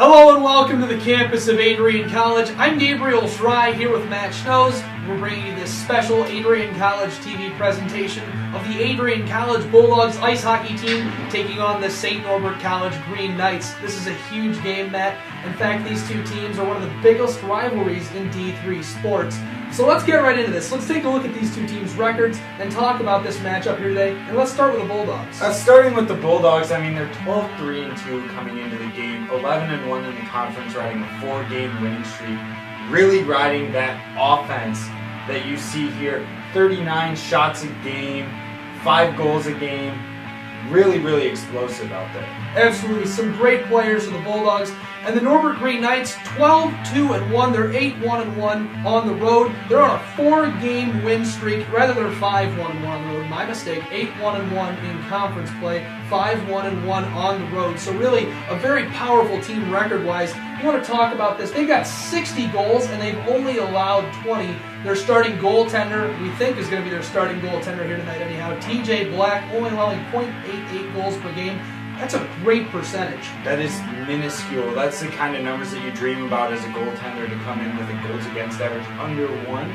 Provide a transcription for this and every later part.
Hello and welcome to the campus of Adrian College. I'm Gabriel Fry here with Matt Schnoes. We're bringing you this special Adrian College TV presentation of the Adrian College Bulldogs ice hockey team taking on the St. Norbert College Green Knights. This is a huge game, Matt. In fact, these two teams are one of the biggest rivalries in D3 sports. So let's get right into this. Let's take a look at these two teams' records and talk about this matchup here today. And let's start with the Bulldogs. Starting with the Bulldogs, they're 12-3-2 coming into the game, 11-1 in the conference, riding a 4-game winning streak, really riding that offense that you see here. 39 shots a game, 5 goals a game. Really explosive out there. Absolutely, some great players for the Bulldogs. And the Norbert Green Knights, 12-2-1. They're 8-1-1 on the road. They're on a 4-game win streak. Rather, they're 5-1-1 on the road. My mistake. 8-1-1 in conference play. 5-1-1 on the road. So really, a very powerful team record-wise. You want to talk about this. They've got 60 goals, and they've only allowed 20. Their starting goaltender, we think is going to be their starting goaltender here tonight anyhow, TJ Black, only allowing .88 goals per game. That's a great percentage. That is minuscule. That's the kind of numbers that you dream about as a goaltender, to come in with a goals against average under 1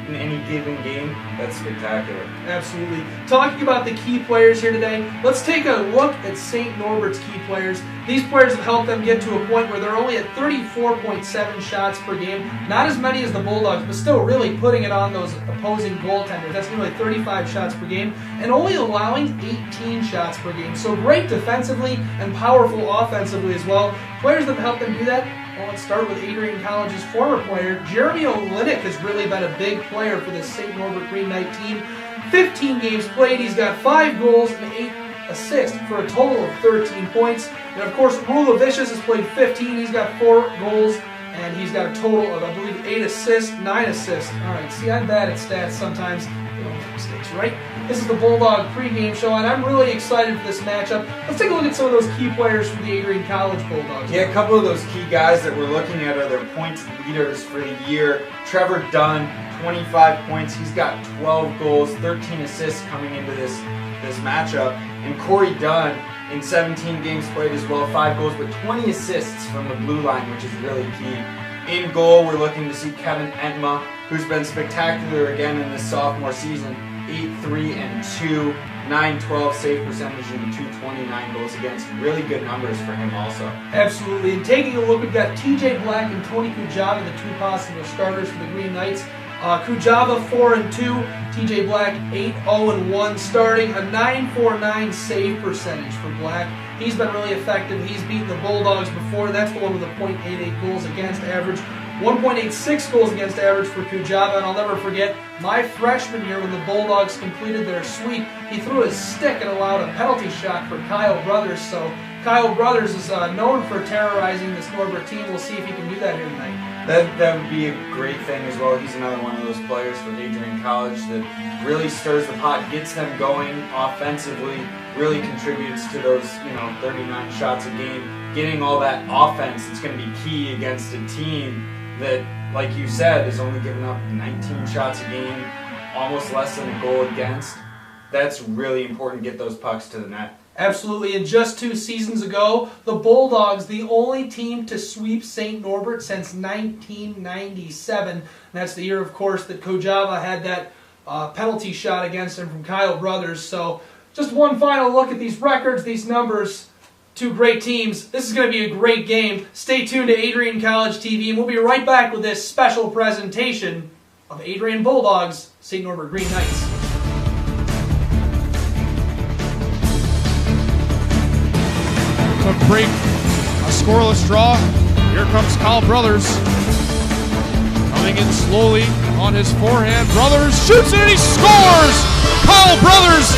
in any given game. That's spectacular. Absolutely. Talking about the key players here today, let's take a look at St. Norbert's key players. These players have helped them get to a point where they're only at 34.7 shots per game. Not as many as the Bulldogs, but still really putting it on those opposing goaltenders. That's nearly 35 shots per game, and only allowing 18 shots per game. So great defensively and powerful offensively as well. Players that have helped them do that. Well, let's start with Adrian College's former player. Jeremy Olynyk has really been a big player for the St. Norbert Green Knight team. 15 games played, he's got 5 goals and 8 assists for a total of 13 points. And of course, Rulavicius has played 15, he's got 4 goals, and he's got a total of, I believe, 8 assists, 9 assists. All right, see, I'm bad at stats sometimes. We don't make mistakes, right? This is the Bulldog pregame show, and I'm really excited for this matchup. Let's take a look at some of those key players from the Adrian College Bulldogs. Yeah, a couple of those key guys that we're looking at are their points leaders for the year. Trevor Dunn, 25 points. He's got 12 goals, 13 assists coming into this matchup. And Corey Dunn, in 17 games played as well, 5 goals, but 20 assists from the blue line, which is really key. In goal, we're looking to see Kevin Entma, who's been spectacular again in this sophomore season. 8-3-2, 912 save percentage, and 229 goals against. Really good numbers for him also. Absolutely. And taking a look, we've got TJ Black and Tony Kujava, the 2 possible starters for the Green Knights. Kujava 4-2, TJ Black 8-0-1 starting, a 949 save percentage for Black. He's been really effective. He's beaten the Bulldogs before. That's the one with a .88 goals against average. 1.86 goals against average for Kujava, and I'll never forget my freshman year when the Bulldogs completed their sweep. He threw his stick and allowed a penalty shot for Kyle Brothers, so Kyle Brothers is known for terrorizing this Norbert team. We'll see if he can do that here tonight. That would be a great thing as well. He's another one of those players for Adrian College that really stirs the pot, gets them going offensively, really contributes to those 39 shots a game. Getting all that offense is going to be key against a team that, like you said, is only giving up 19 shots a game, almost less than a goal against. That's really important to get those pucks to the net. Absolutely, and just 2 seasons ago, the Bulldogs, the only team to sweep St. Norbert since 1997. And that's the year, of course, that Kojava had that penalty shot against him from Kyle Brothers. So just one final look at these records, these numbers. 2 great teams. This is going to be a great game. Stay tuned to Adrian College TV, and we'll be right back with this special presentation of Adrian Bulldogs, St. Norbert Green Knights. To break a scoreless draw, here comes Kyle Brothers. Coming in slowly on his forehand. Brothers shoots it and he scores! Kyle Brothers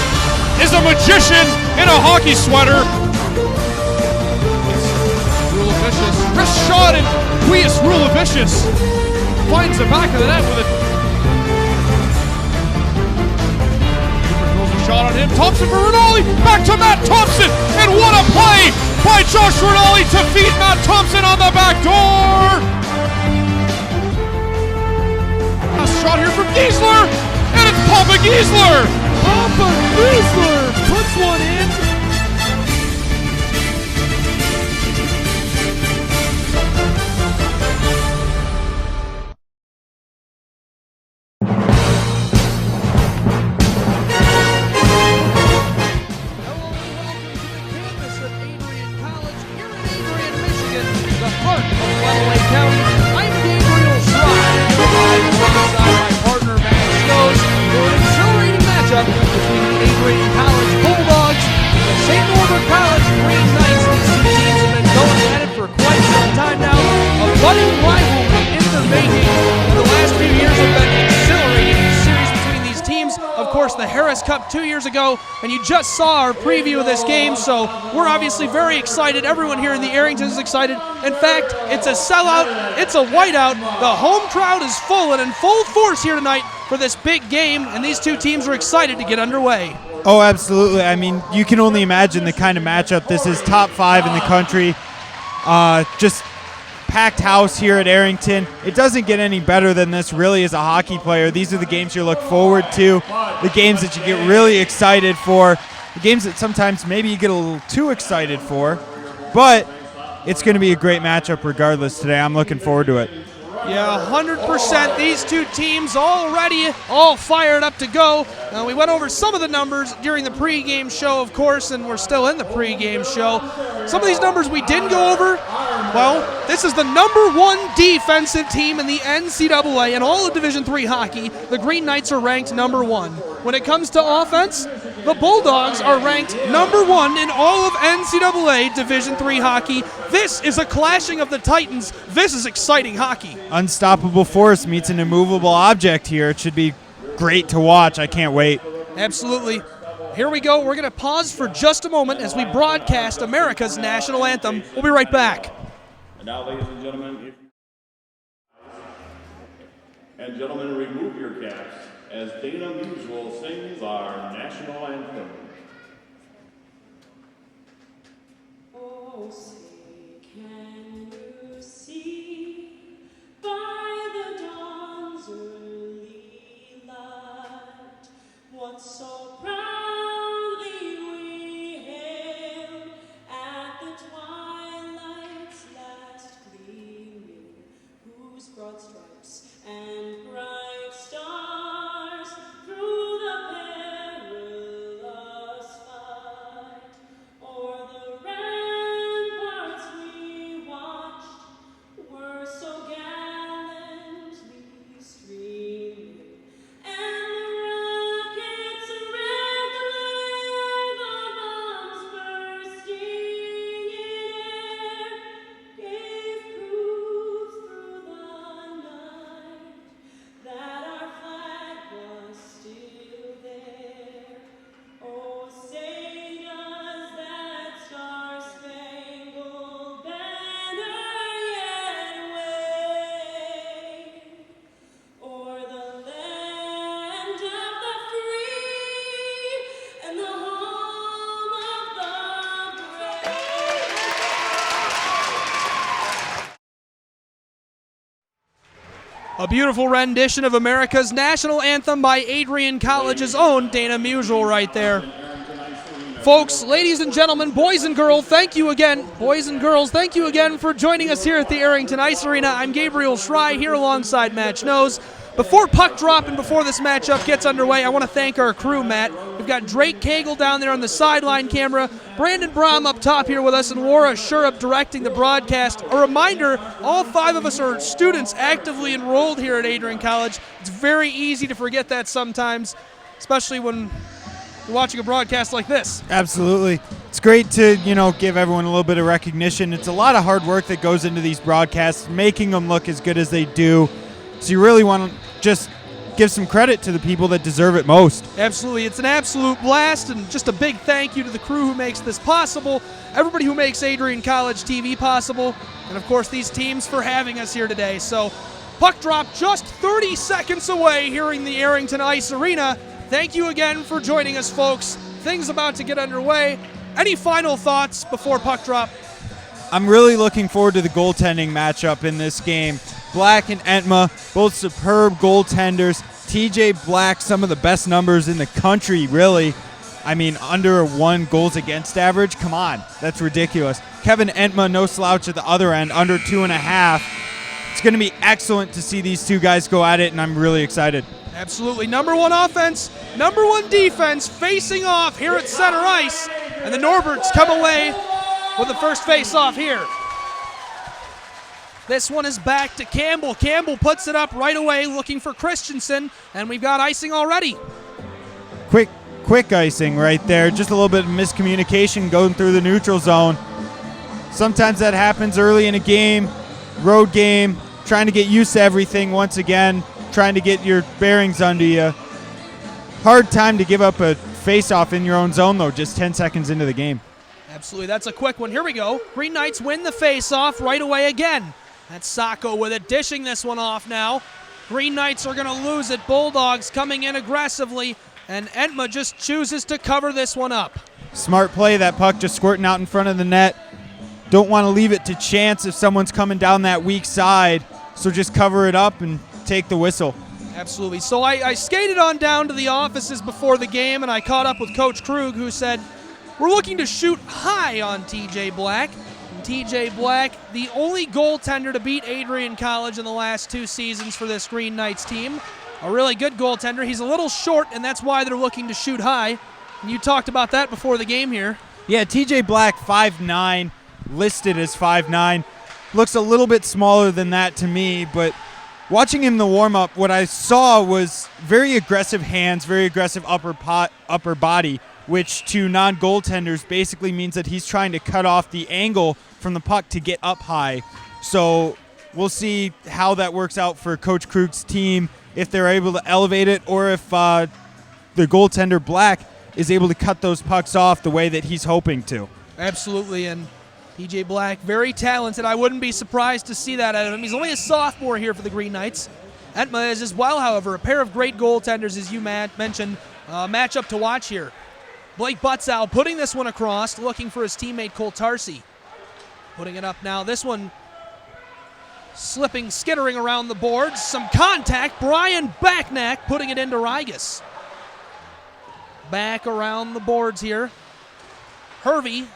is a magician in a hockey sweater. Rulavicius, wrist shot, and Quius Rulavicius finds the back of the net with it. Throws a shot on him. Thompson for Rinaldi. Back to Matt Thompson, and what a play by Josh Rinaldi to feed Matt Thompson on the back door. A shot here from Giesler, and it's Papa Giesler. Papa Giesler puts one in. college, Green Knights. These two teams have been going at it for quite some time now. A budding rivalry in the making, and the last few years have been exhilarating. The series between these teams, of course, the Harris Cup 2 years ago, and you just saw our preview of this game, so we're obviously very excited. Everyone here in the Arrington is excited. In fact, it's a sellout, it's a whiteout. The home crowd is full and in full force here tonight for this big game, and these two teams are excited to get underway. Oh, absolutely. I mean, you can only imagine the kind of matchup this is. Top 5 in the country. Just packed house here at Arrington. It doesn't get any better than this really as a hockey player. These are the games you look forward to, the games that you get really excited for, the games that sometimes maybe you get a little too excited for, but it's going to be a great matchup regardless today. I'm looking forward to it. Yeah, 100%. These two teams already all fired up to go. We went over some of the numbers during the pregame show, of course, and we're still in the pregame show. Some of these numbers we didn't go over. Well, this is the #1 defensive team in the NCAA in all of Division III hockey. The Green Knights are ranked #1. When it comes to offense, the Bulldogs are ranked #1 in all of NCAA Division III hockey. This is a clashing of the Titans. This is exciting hockey. Unstoppable force meets an immovable object here. It should be great to watch. I can't wait. Absolutely. Here we go. We're going to pause for just a moment as we broadcast America's national anthem. We'll be right back. And now, ladies and gentlemen, remove your caps as Dana Musial sings our national anthem. Oh, say, can you see by the dawn's early light what so proudly we hailed at the twilight's last gleaming, whose broad stripes and bright stars through the perilous fight o'er the ramparts we watched were so gallantly streaming, and the rockets' red glare, the bombs bursting in air, gave proof through the night that our flag was still there. Oh, say does that star-spangled banner yet wave o'er the land of the free and the home of the brave? A beautiful rendition of America's national anthem by Adrian College's own Dana Musial right there. Folks, ladies and gentlemen, boys and girls, thank you again. Boys and girls, thank you again for joining us here at the Arrington Ice Arena. I'm Gabriel Schrei here alongside Matt Knows. Before puck drop and before this matchup gets underway, I want to thank our crew, Matt. We've got Drake Cagle down there on the sideline camera, Brandon Brom up top here with us, and Laura Shurup directing the broadcast. A reminder, all 5 of us are students actively enrolled here at Adrian College. It's very easy to forget that sometimes, especially when you're watching a broadcast like this. Absolutely. It's great to, give everyone a little bit of recognition. It's a lot of hard work that goes into these broadcasts, making them look as good as they do. So you really want to just give some credit to the people that deserve it most. Absolutely. It's an absolute blast, and just a big thank you to the crew who makes this possible, everybody who makes Adrian College TV possible, and of course these teams for having us here today. So puck drop just 30 seconds away here in the Arrington Ice Arena. Thank you again for joining us, folks. Things about to get underway. Any final thoughts before puck drop? I'm really looking forward to the goaltending matchup in this game. Black and Entma, both superb goaltenders. TJ Black, some of the best numbers in the country, really. I mean, under a 1 goals against average. Come on, that's ridiculous. Kevin Entma, no slouch at the other end, under 2.5. It's going to be excellent to see these two guys go at it, and I'm really excited. Absolutely. #1 offense, #1 defense facing off here at center ice. And the Norberts come away with the first face-off here. This one is back to Campbell. Campbell puts it up right away looking for Christensen, and we've got icing already. Quick quick icing right there. Just a little bit of miscommunication going through the neutral zone. Sometimes that happens early in a game, road game, trying to get used to everything once again, trying to get your bearings under you. Hard time to give up a face-off in your own zone, though, just 10 seconds into the game. Absolutely. That's a quick one. Here we go. Green Knights win the face-off right away again. That's Sacco with it, dishing this one off now. Green Knights are going to lose it. Bulldogs coming in aggressively, and Entma just chooses to cover this one up. Smart play, that puck just squirting out in front of the net. Don't want to leave it to chance if someone's coming down that weak side, so just cover it up and take the whistle. Absolutely. So I skated on down to the offices before the game, and I caught up with Coach Krug, who said, we're looking to shoot high on TJ Black. And TJ Black, the only goaltender to beat Adrian College in the last 2 seasons for this Green Knights team. A really good goaltender. He's a little short, and that's why they're looking to shoot high. And you talked about that before the game here. Yeah, TJ Black, 5'9", listed as 5'9". Looks a little bit smaller than that to me, but watching him in the warm-up, what I saw was very aggressive hands, very aggressive upper body, which to non-goaltenders basically means that he's trying to cut off the angle from the puck to get up high. So we'll see how that works out for Coach Krug's team, if they're able to elevate it or if the goaltender Black is able to cut those pucks off the way that he's hoping to. Absolutely, and TJ Black, very talented. I wouldn't be surprised to see that out of him. He's only a sophomore here for the Green Knights. Entma is as well, however, a pair of great goaltenders, as you mentioned. Matchup to watch here. Blake Butzow putting this one across, looking for his teammate Cole Tarsi. Putting it up now. This one slipping, skittering around the boards. Some contact. Brian Backnack putting it into Rigas. Back around the boards here. Hervey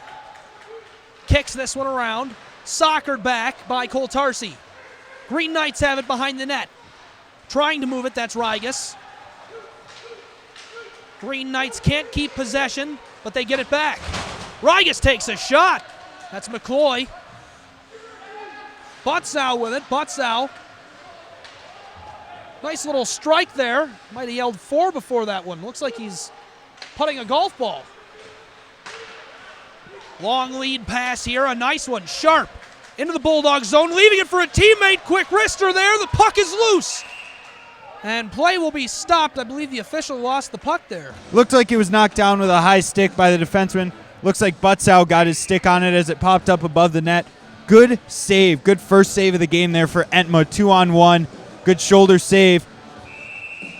kicks this one around. Soccered back by Cole Tarsi. Green Knights have it behind the net. Trying to move it, that's Rigas. Green Knights can't keep possession, but they get it back. Rigas takes a shot. That's McCloy. Butzow with it. Butzow. Nice little strike there. Might have yelled 4 before that one. Looks like he's putting a golf ball. Long lead pass here. A nice one. Sharp into the Bulldog zone. Leaving it for a teammate. Quick wrister there. The puck is loose. And play will be stopped. I believe the official lost the puck there. Looked like it was knocked down with a high stick by the defenseman. Looks like Butzow got his stick on it as it popped up above the net. Good save. Good first save of the game there for Entma. 2-on-1. Good shoulder save.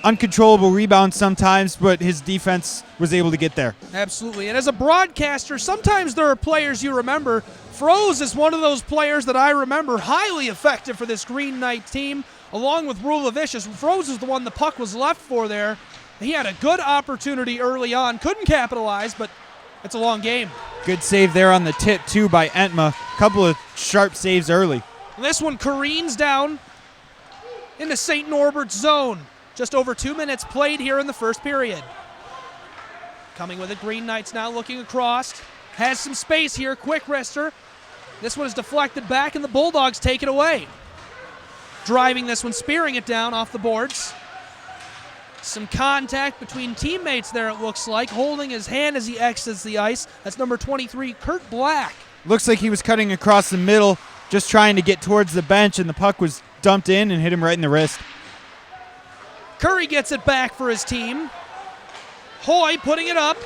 Uncontrollable rebound sometimes, but his defense was able to get there. Absolutely. And as a broadcaster, sometimes there are players you remember. Froze is one of those players that I remember, highly effective for this Green Knight team, along with Rulavicius. Froze is the one the puck was left for there. He had a good opportunity early on. Couldn't capitalize, but it's a long game. Good save there on the tip, too, by Entma. Couple of sharp saves early. This one careens down into St. Norbert's zone. Just over 2 minutes played here in the first period. Coming with it, Green Knights now looking across. Has some space here, quick wrister. This one is deflected back, and the Bulldogs take it away. Driving this one, spearing it down off the boards. Some contact between teammates there, it looks like, holding his hand as he exits the ice. That's number 23, Kurt Black. Looks like he was cutting across the middle, just trying to get towards the bench, and the puck was dumped in and hit him right in the wrist. Curry gets it back for his team. Hoy putting it up,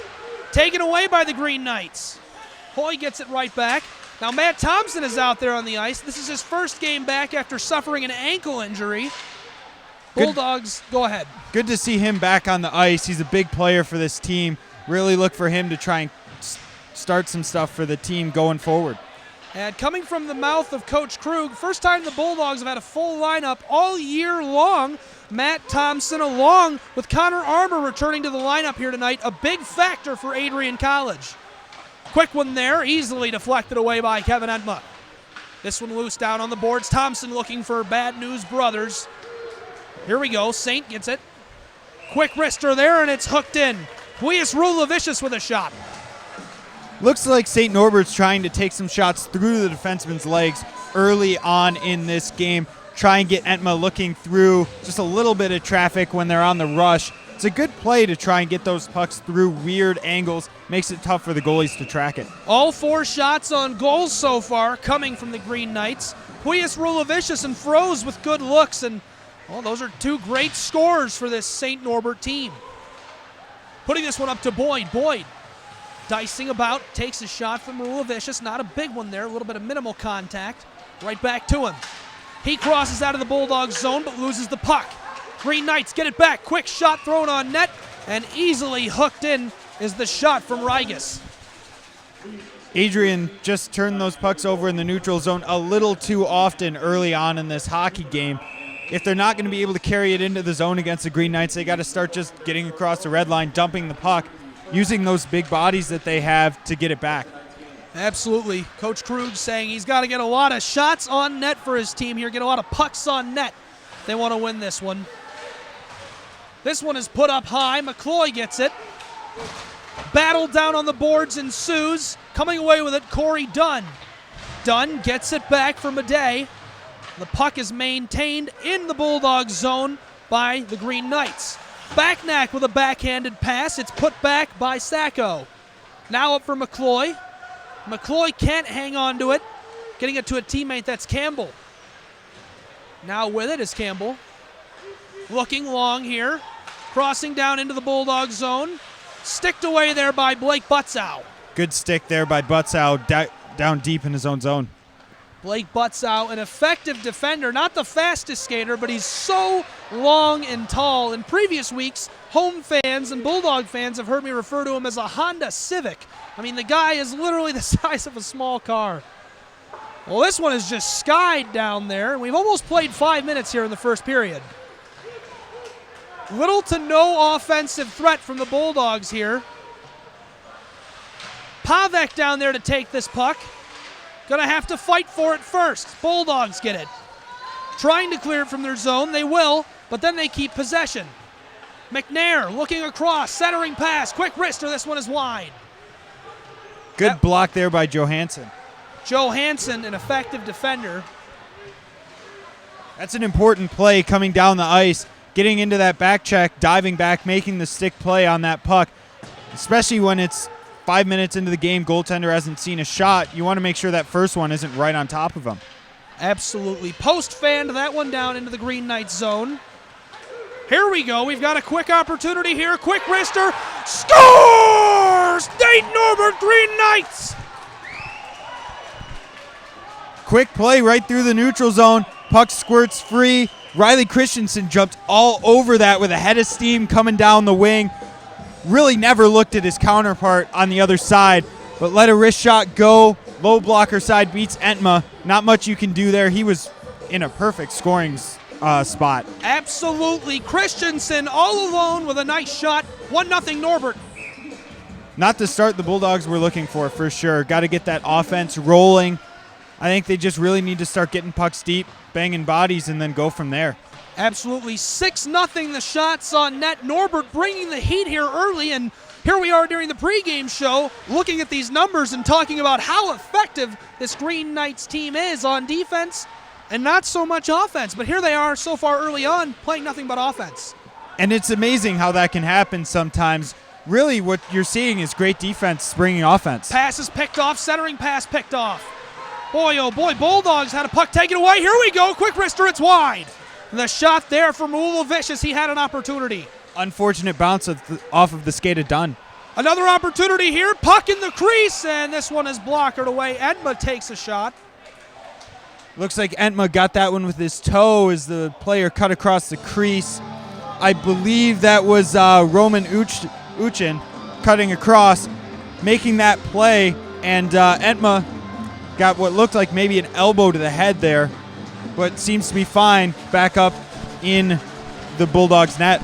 taken away by the Green Knights. Hoy gets it right back. Now Matt Thompson is out there on the ice. This is his first game back after suffering an ankle injury. Bulldogs, go ahead. Good to see him back on the ice. He's a big player for this team. Really look for him to try and start some stuff for the team going forward. And coming from the mouth of Coach Krug, first time the Bulldogs have had a full lineup all year long. Matt Thompson along with Connor Armour returning to the lineup here tonight. A big factor for Adrian College. Quick one there, easily deflected away by Kevin Entma. This one loose down on the boards. Thompson looking for Bad News Brothers. Here we go, Saint gets it. Quick wrister there, and it's hooked in. Puius Rulavicius with a shot. Looks like St. Norbert's trying to take some shots through the defenseman's legs early on in this game. Try and get Entma looking through just a little bit of traffic when they're on the rush. It's a good play to try and get those pucks through weird angles. Makes it tough for the goalies to track it. All 4 shots on goals so far coming from the Green Knights. Puias, Rulavicius, and Froze with good looks, and well, those are 2 great scores for this St. Norbert team. Putting this one up to Boyd. Boyd dicing about, takes a shot from Rulavicius. Not a big one there, a little bit of minimal contact. Right back to him. He crosses out of the Bulldogs zone but loses the puck. Green Knights get it back. Quick shot thrown on net, and easily hooked in is the shot from Rigas. Adrian just turned those pucks over in the neutral zone a little too often early on in this hockey game. If they're not going to be able to carry it into the zone against the Green Knights, they got to start just getting across the red line, dumping the puck, using those big bodies that they have to get it back. Absolutely. Coach Krug saying he's got to get a lot of shots on net for his team here, get a lot of pucks on net if they want to win this one. This one is put up high. McCloy gets it. Battle down on the boards ensues. Coming away with it, Corey Dunn. Dunn gets it back for Madej. The puck is maintained in the Bulldogs zone by the Green Knights. Backnack with a backhanded pass. It's put back by Sacco. Now up for McCloy. McCloy can't hang on to it. Getting it to a teammate, that's Campbell. Now with it is Campbell. Looking long here. Crossing down into the Bulldog zone. Sticked away there by Blake Butzow. Good stick there by Butzow down deep in his own zone. Blake Butzow, an effective defender, not the fastest skater, but he's so long and tall. In previous weeks, home fans and Bulldog fans have heard me refer to him as a Honda Civic. I mean, the guy is literally the size of a small car. Well, this one is just skied down there. We've almost played 5 minutes here in the first period. Little to no offensive threat from the Bulldogs here. Pavek down there to take this puck. Gonna have to fight for it first. Bulldogs get it. Trying to clear it from their zone. They will, but then they keep possession. McNair looking across, centering pass. Quick wrister, this one is wide. Good block there by Johansson. Johansson, an effective defender. That's an important play coming down the ice. Getting into that back check, diving back, making the stick play on that puck. Especially when it's 5 minutes into the game, goaltender hasn't seen a shot. You want to make sure that first one isn't right on top of him. Absolutely. Post-fanned that one down into the Green Knights zone. Here we go. We've got a quick opportunity here. Quick wrister. Scores! St. Norbert Green Knights! Quick play right through the neutral zone. Puck squirts free. Riley Christensen jumped all over that with a head of steam coming down the wing. Really never looked at his counterpart on the other side, but let a wrist shot go. Low blocker side beats Entma. Not much you can do there. He was in a perfect scoring spot. Absolutely. Christensen all alone with a nice shot. 1-0 Norbert. Not the start the Bulldogs were looking for sure. Got to get that offense rolling. I think they just really need to start getting pucks deep, banging bodies, and then go from there. Absolutely. 6-0 the shots on net. Norbert bringing the heat here early, and here we are during the pregame show looking at these numbers and talking about how effective this Green Knights team is on defense and not so much offense. But here they are so far early on playing nothing but offense. And it's amazing how that can happen sometimes. Really what you're seeing is great defense bringing offense. Pass is picked off, centering pass picked off. Boy, oh boy, Bulldogs had a puck taken away. Here we go, quick wrister, it's wide. And the shot there from Rulavicius, he had an opportunity. Unfortunate bounce off of the skate of Dunn. Another opportunity here, puck in the crease, and this one is blockered away. Entma takes a shot. Looks like Entma got that one with his toe as the player cut across the crease. I believe that was Roman Uchin cutting across, making that play, and Entma got what looked like maybe an elbow to the head there, but seems to be fine back up in the Bulldogs net.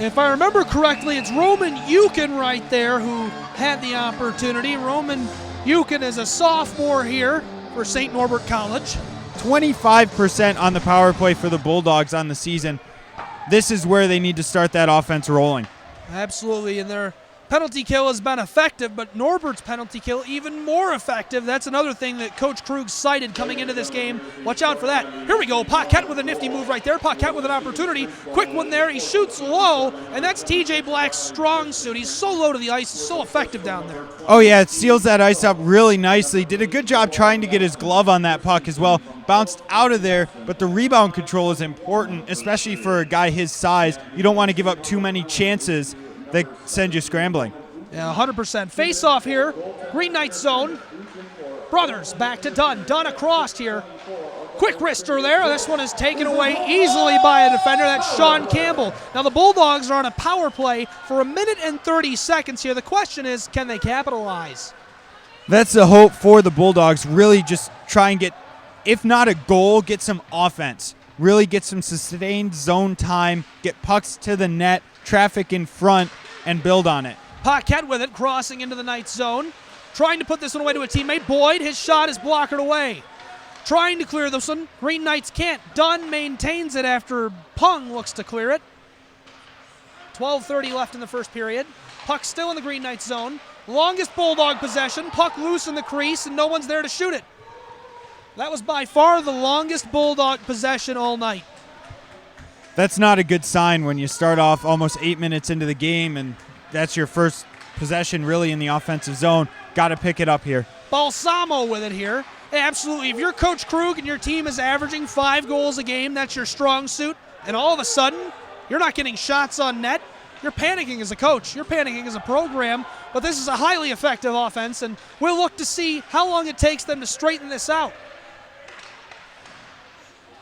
If I remember correctly, it's Roman Uchin right there who had the opportunity. Roman Uchin is a sophomore here for St. Norbert College. 25% on the power play for the Bulldogs on the season. This is where they need to start that offense rolling. Absolutely, and they're penalty kill has been effective, but Norbert's penalty kill even more effective. That's another thing that Coach Krug cited coming into this game. Watch out for that. Here we go. Paquette with a nifty move right there. Paquette with an opportunity. Quick one there. He shoots low, and that's TJ Black's strong suit. He's so low to the ice. He's so effective down there. Oh, yeah, it seals that ice up really nicely. Did a good job trying to get his glove on that puck as well. Bounced out of there, but the rebound control is important, especially for a guy his size. You don't want to give up too many chances that send you scrambling. Yeah, 100%. Face off here. Green Knights zone. Brothers back to Dunn. Dunn across here. Quick wrister there. This one is taken away easily by a defender. That's Sean Campbell. Now the Bulldogs are on a power play for 1 minute and 30 seconds here. The question is, can they capitalize? That's the hope for the Bulldogs. Really just try and get, if not a goal, get some offense. Really get some sustained zone time, get pucks to the net, traffic in front, and build on it. Paquette with it, crossing into the Knights zone. Trying to put this one away to a teammate. Boyd, his shot is blocked away. Trying to clear this one. Green Knights can't. Dunn maintains it after Pung looks to clear it. 12:30 left in the first period. Puck still in the Green Knights zone. Longest Bulldog possession. Puck loose in the crease, and no one's there to shoot it. That was by far the longest Bulldog possession all night. That's not a good sign when you start off almost 8 minutes into the game and that's your first possession really in the offensive zone. Got to pick it up here. Balsamo with it here. Hey, absolutely. If you're Coach Krug and your team is averaging 5 goals a game, that's your strong suit, and all of a sudden you're not getting shots on net, you're panicking as a coach. You're panicking as a program, but this is a highly effective offense, and we'll look to see how long it takes them to straighten this out.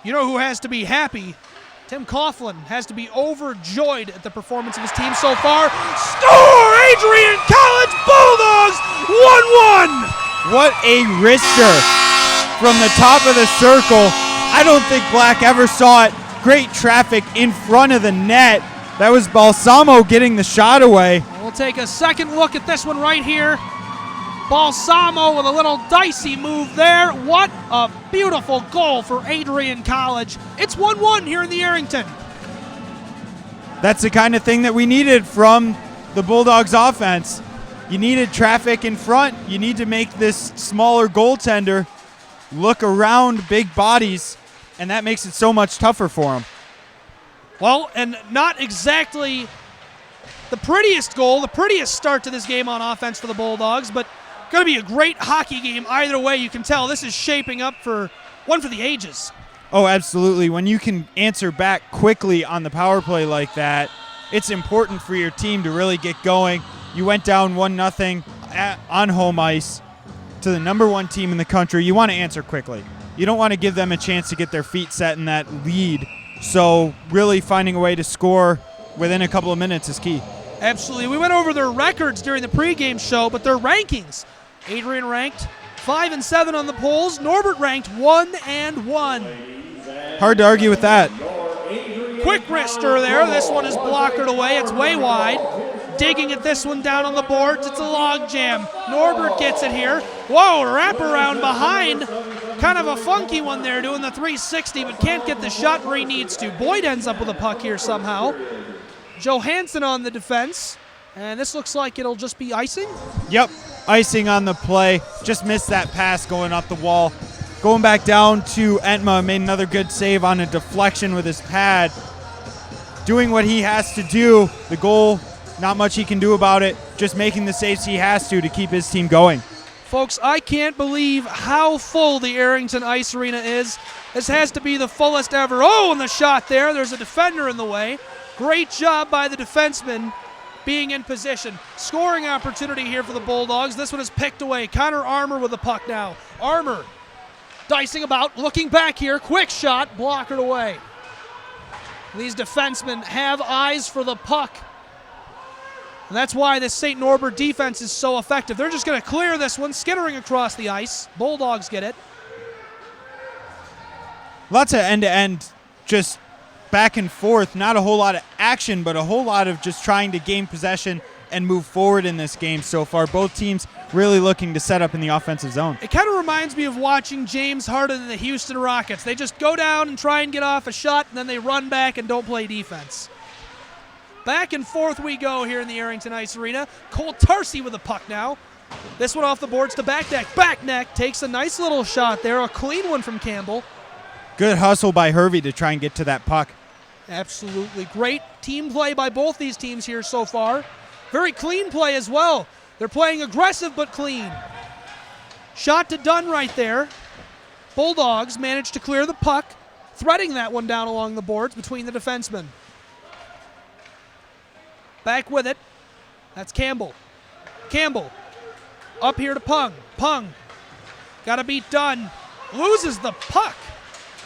You know who has to be happy? Tim Coughlin has to be overjoyed at the performance of his team so far. Score! Adrian College Bulldogs 1-1! What a wrister from the top of the circle. I don't think Black ever saw it. Great traffic in front of the net. That was Balsamo getting the shot away. We'll take a second look at this one right here. Balsamo with a little dicey move there. What a beautiful goal for Adrian College. It's 1-1 here in the Arrington. That's the kind of thing that we needed from the Bulldogs offense. You needed traffic in front. You need to make this smaller goaltender look around big bodies, and that makes it so much tougher for him. Well, and not exactly the prettiest goal, the prettiest start to this game on offense for the Bulldogs, but going to be a great hockey game either way. You can tell this is shaping up for one for the ages. Oh, absolutely. When you can answer back quickly on the power play like that, it's important for your team to really get going. You went down 1-0 on home ice to the number 1 team in the country. You want to answer quickly. You don't want to give them a chance to get their feet set in that lead. So really finding a way to score within a couple of minutes is key. Absolutely. We went over their records during the pregame show, but their rankings. Adrian ranked 5 and 7 on the polls. Norbert ranked 1 and 1. Hard to argue with that. Quick wrister there. This one is blocked away. It's way wide. Digging at this one down on the boards. It's a log jam. Norbert gets it here. Whoa, wraparound behind. Kind of a funky one there, doing the 360, but can't get the shot where he needs to. Boyd ends up with a puck here somehow. Johansson on the defense. And this looks like it'll just be icing. Yep, icing on the play. Just missed that pass going up the wall. Going back down to Entma, made another good save on a deflection with his pad. Doing what he has to do. The goal, not much he can do about it. Just making the saves he has to keep his team going. Folks, I can't believe how full the Arrington Ice Arena is. This has to be the fullest ever. Oh, and the shot there. There's a defender in the way. Great job by the defenseman being in position. Scoring opportunity here for the Bulldogs. This one is picked away. Connor Armour with the puck now. Armour dicing about, looking back here. Quick shot, blocked away. These defensemen have eyes for the puck. And that's why this St. Norbert defense is so effective. They're just going to clear this one, skittering across the ice. Bulldogs get it. Lots of end-to-end, just back and forth. Not a whole lot of action, but a whole lot of just trying to gain possession and move forward in this game so far. Both teams really looking to set up in the offensive zone. It kind of reminds me of watching James Harden and the Houston Rockets. They just go down and try and get off a shot, and then they run back and don't play defense. Back and forth we go here in the Arrington Ice Arena. Cole Tarsi with the puck now. This one off the boards to back neck. Back neck takes a nice little shot there. A clean one from Campbell. Good hustle by Hervey to try and get to that puck. Absolutely great team play by both these teams here so far. Very clean play as well. They're playing aggressive but clean. Shot to Dunn right there. Bulldogs managed to clear the puck, threading that one down along the boards between the defensemen. Back with it. That's Campbell. Campbell up here to Pung. Pung got to beat Dunn. Loses the puck.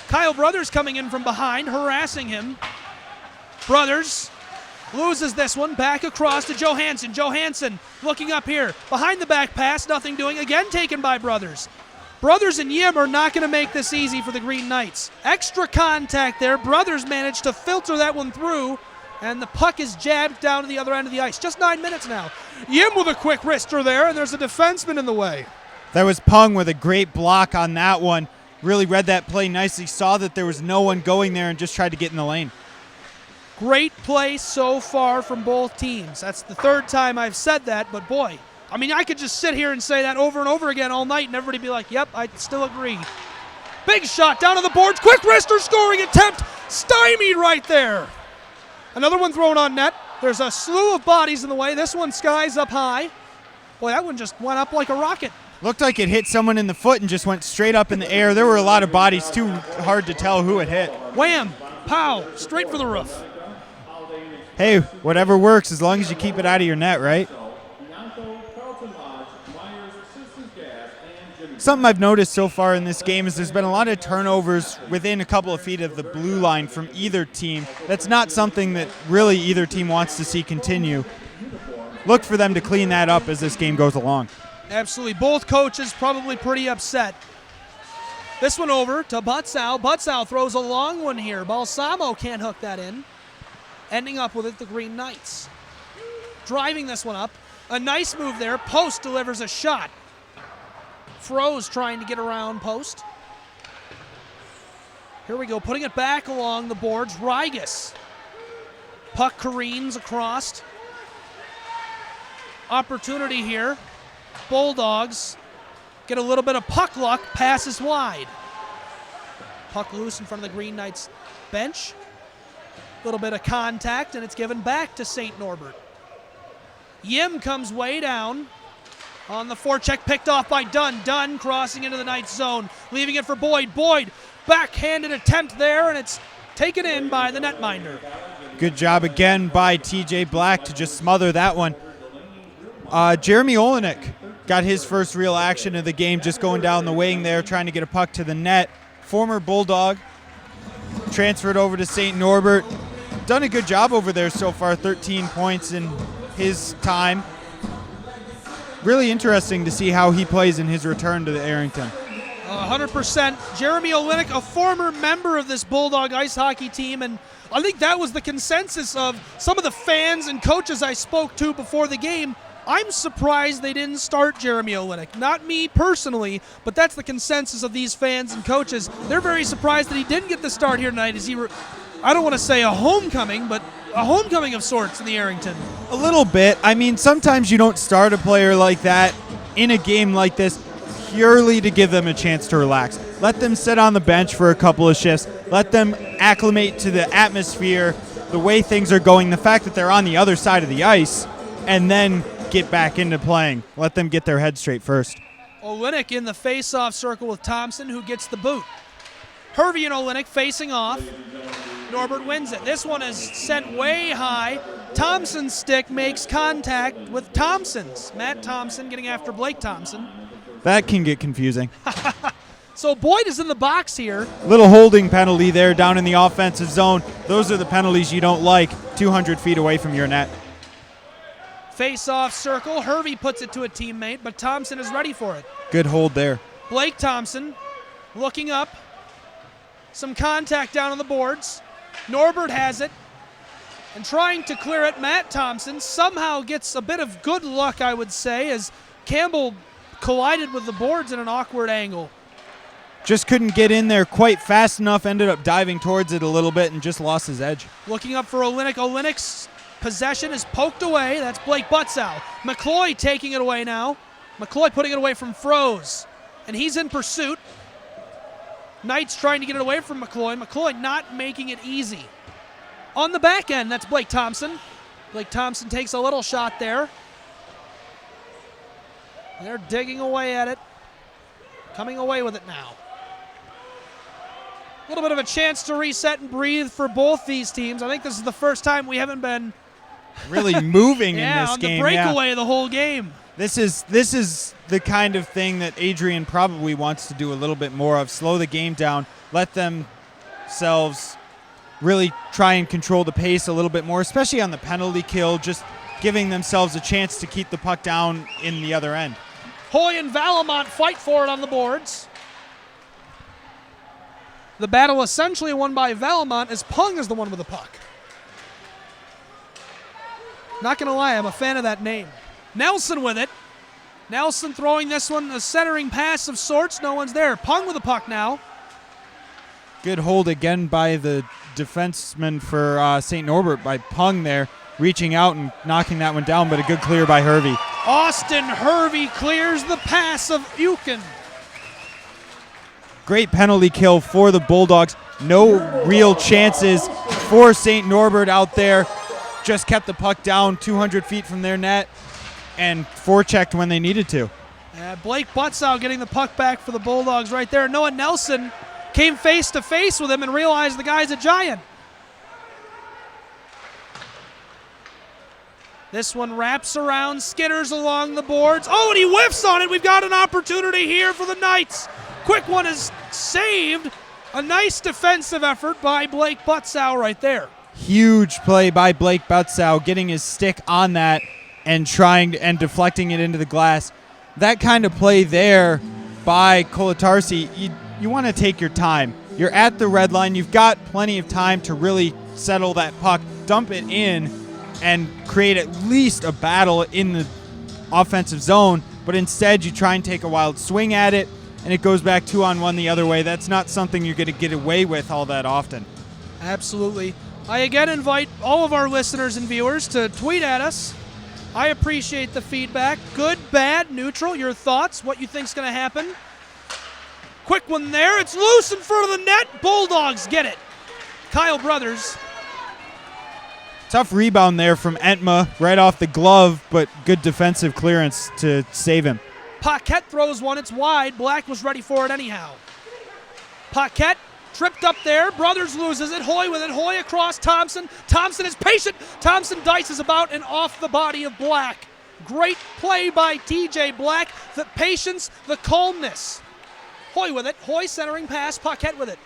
Kyle Brothers coming in from behind, harassing him. Brothers loses this one. Back across to Johansson. Johansson looking up here. Behind the back pass, nothing doing. Again taken by Brothers. Brothers and Yim are not going to make this easy for the Green Knights. Extra contact there. Brothers managed to filter that one through, and the puck is jabbed down to the other end of the ice. Just 9 minutes now. Yim with a quick wrister there, and there's a defenseman in the way. That was Pung with a great block on that one. Really read that play nicely, saw that there was no one going there and just tried to get in the lane. Great play so far from both teams. That's the third time I've said that, but boy, I mean, I could just sit here and say that over and over again all night and everybody be like, yep, I still agree. Big shot down on the boards. Quick wrister scoring attempt. Stymied right there. Another one thrown on net. There's a slew of bodies in the way. This one skies up high. Boy, that one just went up like a rocket. Looked like it hit someone in the foot and just went straight up in the air. There were a lot of bodies, too hard to tell who it hit. Wham, pow, straight for the roof. Hey, whatever works as long as you keep it out of your net, right? Something I've noticed so far in this game is there's been a lot of turnovers within a couple of feet of the blue line from either team. That's not something that really either team wants to see continue. Look for them to clean that up as this game goes along. Absolutely. Both coaches probably pretty upset. This one over to Butzow. Butzow throws a long one here. Balsamo can't hook that in. Ending up with it, the Green Knights. Driving this one up. A nice move there. Post delivers a shot. Froze trying to get around Post. Here we go, putting it back along the boards. Rigas. Puck careens across. Opportunity here. Bulldogs get a little bit of puck luck. Passes wide. Puck loose in front of the Green Knights bench. A little bit of contact, and it's given back to St. Norbert. Yim comes way down. On the forecheck, picked off by Dunn. Dunn crossing into the Knights zone, leaving it for Boyd. Boyd, backhanded attempt there, and it's taken in by the netminder. Good job again by TJ Black to just smother that one. Jeremy Olenek got his first real action of the game, just going down the wing there, trying to get a puck to the net. Former Bulldog, transferred over to St. Norbert. Done a good job over there so far, 13 points in his time. Really interesting to see how he plays in his return to the Arrington. 100%. Jeremy Olenek, a former member of this Bulldog ice hockey team, and I think that was the consensus of some of the fans and coaches I spoke to before the game. I'm surprised they didn't start Jeremy Olenek. Not me personally, but that's the consensus of these fans and coaches. They're very surprised that he didn't get the start here tonight. I don't want to say a homecoming, but a homecoming of sorts in the Arrington. A little bit. I mean, sometimes you don't start a player like that in a game like this purely to give them a chance to relax. Let them sit on the bench for a couple of shifts. Let them acclimate to the atmosphere, the way things are going, the fact that they're on the other side of the ice, and then get back into playing. Let them get their head straight first. Olenek in the face-off circle with Thompson, who gets the boot. Hervey and Olenek facing off. Norbert wins it. This one is sent way high. Thompson's stick makes contact with Thompson's. Matt Thompson getting after Blake Thompson. That can get confusing. So Boyd is in the box here. Little holding penalty there down in the offensive zone. Those are the penalties you don't like 200 feet away from your net. Face-off circle. Hervey puts it to a teammate, but Thompson is ready for it. Good hold there. Blake Thompson looking up. Some contact down on the boards. Norbert has it and trying to clear it. Matt Thompson somehow gets a bit of good luck, I would say, as Campbell collided with the boards in an awkward angle. Just couldn't get in there quite fast enough, ended up diving towards it a little bit and just lost his edge. Looking up for Olenek. Olenek's possession is poked away. That's Blake Butzow. McCloy taking it away now. McCloy putting it away from Froze. And he's in pursuit. Knights trying to get it away from McCloy. McCloy not making it easy. On the back end, that's Blake Thompson. Blake Thompson takes a little shot there. They're digging away at it. Coming away with it now. A little bit of a chance to reset and breathe for both these teams. I think this is the first time we haven't been really moving in this on game. The breakaway the whole game. This is the kind of thing that Adrian probably wants to do a little bit more of. Slow the game down. Let themselves really try and control the pace a little bit more, especially on the penalty kill, just giving themselves a chance to keep the puck down in the other end. Hoy and Valamont fight for it on the boards. The battle essentially won by Valamont as Pung is the one with the puck. Not going to lie, I'm a fan of that name. Nelson with it. Nelson throwing this one, a centering pass of sorts. No one's there. Pung with the puck now. Good hold again by the defenseman for St. Norbert by Pung there, reaching out and knocking that one down, but a good clear by Hervey. Austin Hervey clears the pass of Euchen. Great penalty kill for the Bulldogs. No real chances for St. Norbert out there. Just kept the puck down 200 feet from their net and forechecked when they needed to. Blake Butzow getting the puck back for the Bulldogs right there. Noah Nelson came face to face with him and realized the guy's a giant. This one wraps around, skitters along the boards. Oh, and he whiffs on it. We've got an opportunity here for the Knights. Quick one is saved. A nice defensive effort by Blake Butzow right there. Huge play by Blake Butzow, getting his stick on that and deflecting it into the glass. That kind of play there by Kolatarsi, you want to take your time. You're at the red line. You've got plenty of time to really settle that puck, dump it in, and create at least a battle in the offensive zone. But instead, you try and take a wild swing at it, and it goes back 2-on-1 the other way. That's not something you're going to get away with all that often. Absolutely. I again invite all of our listeners and viewers to tweet at us. I appreciate the feedback. Good, bad, neutral. Your thoughts, what you think's going to happen. Quick one there. It's loose in front of the net. Bulldogs get it. Kyle Brothers. Tough rebound there from Entma, right off the glove, but good defensive clearance to save him. Paquette throws one. It's wide. Black was ready for it anyhow. Paquette tripped up there. Brothers loses it. Hoy with it. Hoy across Thompson. Thompson is patient. Thompson dices about and off the body of Black. Great play by TJ Black. The patience, the calmness. Hoy with it. Hoy centering pass. Paquette with it.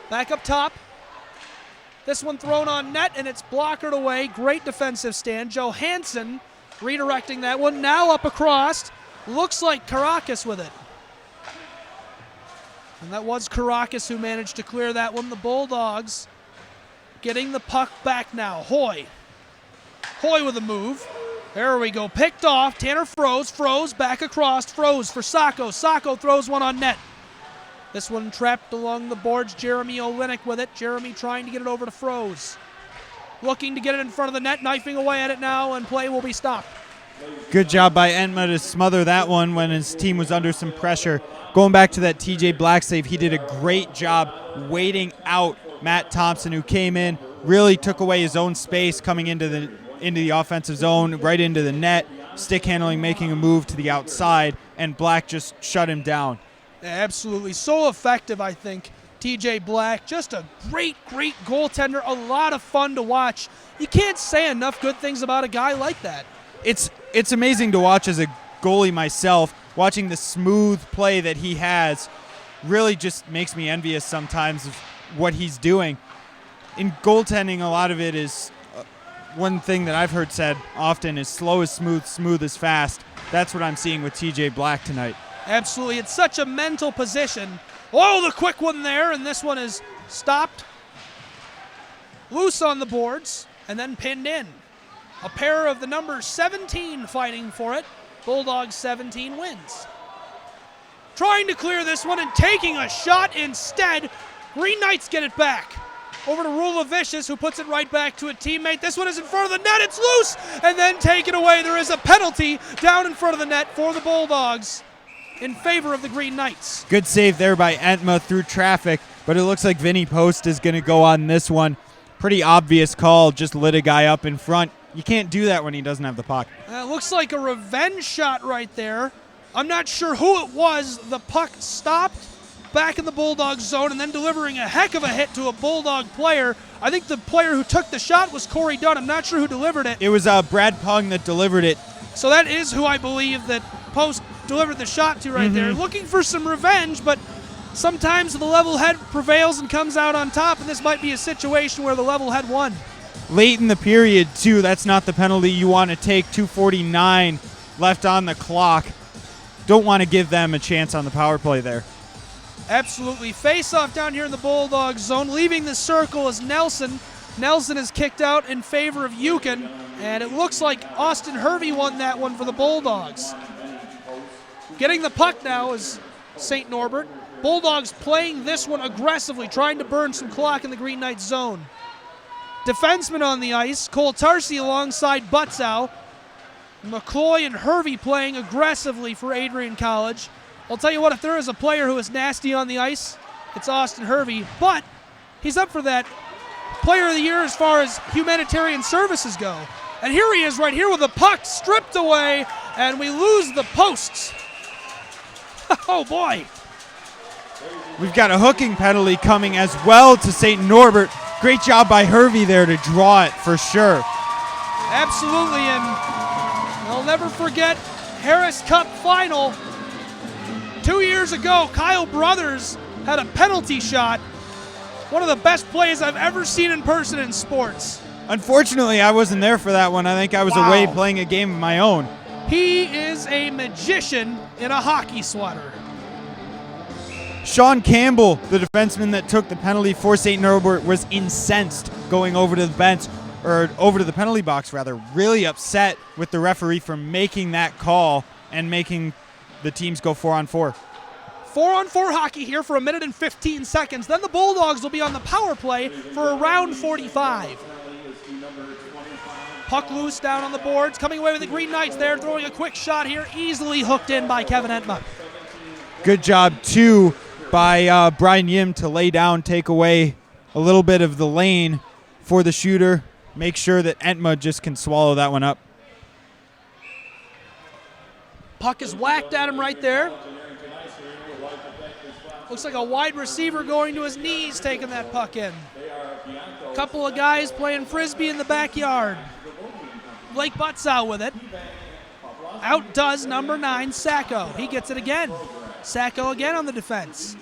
Back up top. This one thrown on net, and it's blockered away. Great defensive stand. Johansson redirecting that one. Now up across. Looks like Caracas with it. And that was Caracas who managed to clear that one. The Bulldogs getting the puck back now. Hoy. Hoy with a move. There we go. Picked off. Tanner Froze. Froze back across. Froze for Sacco. Sacco throws one on net. This one trapped along the boards. Jeremy Olenek with it. Jeremy trying to get it over to Froze. Looking to get it in front of the net. Knifing away at it now, and play will be stopped. Good job by Entma to smother that one when his team was under some pressure. Going back to that TJ Black save, he did a great job waiting out Matt Thompson, who came in, really took away his own space coming into the offensive zone, right into the net, stick handling, making a move to the outside, and Black just shut him down. Absolutely. So effective, I think. TJ Black, just a great, great goaltender. A lot of fun to watch. You can't say enough good things about a guy like that. It's amazing to watch as a goalie myself. Watching the smooth play that he has really just makes me envious sometimes of what he's doing. In goaltending, a lot of it is one thing that I've heard said often is slow is smooth, smooth is fast. That's what I'm seeing with TJ Black tonight. Absolutely. It's such a mental position. Oh, the quick one there, and this one is stopped. Loose on the boards, and then pinned in. A pair of the number 17 fighting for it. Bulldogs 17 wins. Trying to clear this one and taking a shot instead. Green Knights get it back. over to Rulavicius, who puts it right back to a teammate. This one is in front of the net. It's loose and then taken away. There is a penalty down in front of the net for the Bulldogs in favor of the Green Knights. Good save there by Entma through traffic, but it looks like Vinny Post is going to go on this one. Pretty obvious call, just lit a guy up in front. You can't do that when he doesn't have the puck. Looks like a revenge shot right there. I'm not sure who it was. The puck stopped back in the Bulldog zone and then delivering a heck of a hit to a Bulldog player. I think the player who took the shot was Corey Dunn. I'm not sure who delivered it. It was Brad Pung that delivered it. So that is who I believe that Post delivered the shot to right there. Looking for some revenge, but sometimes the level head prevails and comes out on top, and this might be a situation where the level head won. Late in the period, too. That's not the penalty you want to take. 2:49 left on the clock. Don't want to give them a chance on the power play there. Absolutely. Face-off down here in the Bulldog zone. Leaving the circle is Nelson. Nelson is kicked out in favor of Yukon, and it looks like Austin Hervey won that one for the Bulldogs. Getting the puck now is St. Norbert. Bulldogs playing this one aggressively, trying to burn some clock in the Green Knights zone. Defenseman on the ice, Cole Tarsi alongside Butzow. McCloy and Hervey playing aggressively for Adrian College. I'll tell you what, if there is a player who is nasty on the ice, it's Austin Hervey, but he's up for that Player of the Year as far as humanitarian services go. And here he is right here with the puck stripped away, and we lose the posts. Oh, boy. We've got a hooking penalty coming as well to St. Norbert. Great job by Hervey there to draw it for sure. Absolutely, and I'll never forget Harris Cup final. 2 years ago, Kyle Brothers had a penalty shot. One of the best plays I've ever seen in person in sports. Unfortunately, I wasn't there for that one. I think I was away playing a game of my own. He is a magician in a hockey sweater. Sean Campbell, the defenseman that took the penalty for St. Norbert, was incensed going over to the bench, or over to the penalty box rather, really upset with the referee for making that call and making the teams go 4-on-4. 4-on-4 hockey here for 1 minute and 15 seconds. Then the Bulldogs will be on the power play for around 45. Puck loose down on the boards, coming away with the Green Knights there, throwing a quick shot here, easily hooked in by Kevin Entma. Good job, too, by Brian Yim to lay down, take away a little bit of the lane for the shooter, make sure that Entma just can swallow that one up. Puck is whacked at him right there. Looks like a wide receiver going to his knees, taking that puck in. Couple of guys playing frisbee in the backyard. Blake Butzow with it. Outdoes number 9, Sacco. He gets it again. Sacco again on the defense.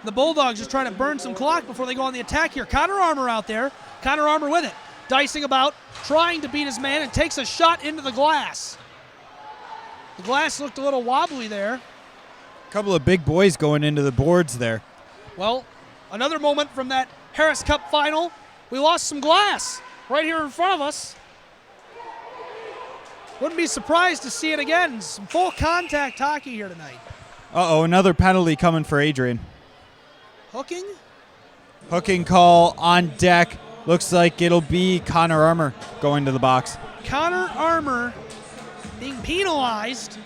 The Bulldogs just trying to burn some clock before they go on the attack here. Connor Armour out there. Connor Armour with it. Dicing about, trying to beat his man, and takes a shot into the glass. The glass looked a little wobbly there. Couple of big boys going into the boards there. Well, another moment from that Harris Cup final. We lost some glass right here in front of us. Wouldn't be surprised to see it again. Some full contact hockey here tonight. Uh-oh, another penalty coming for Adrian. Hooking? Hooking call on deck. Looks like it'll be Connor Armour going to the box. Connor Armour being penalized.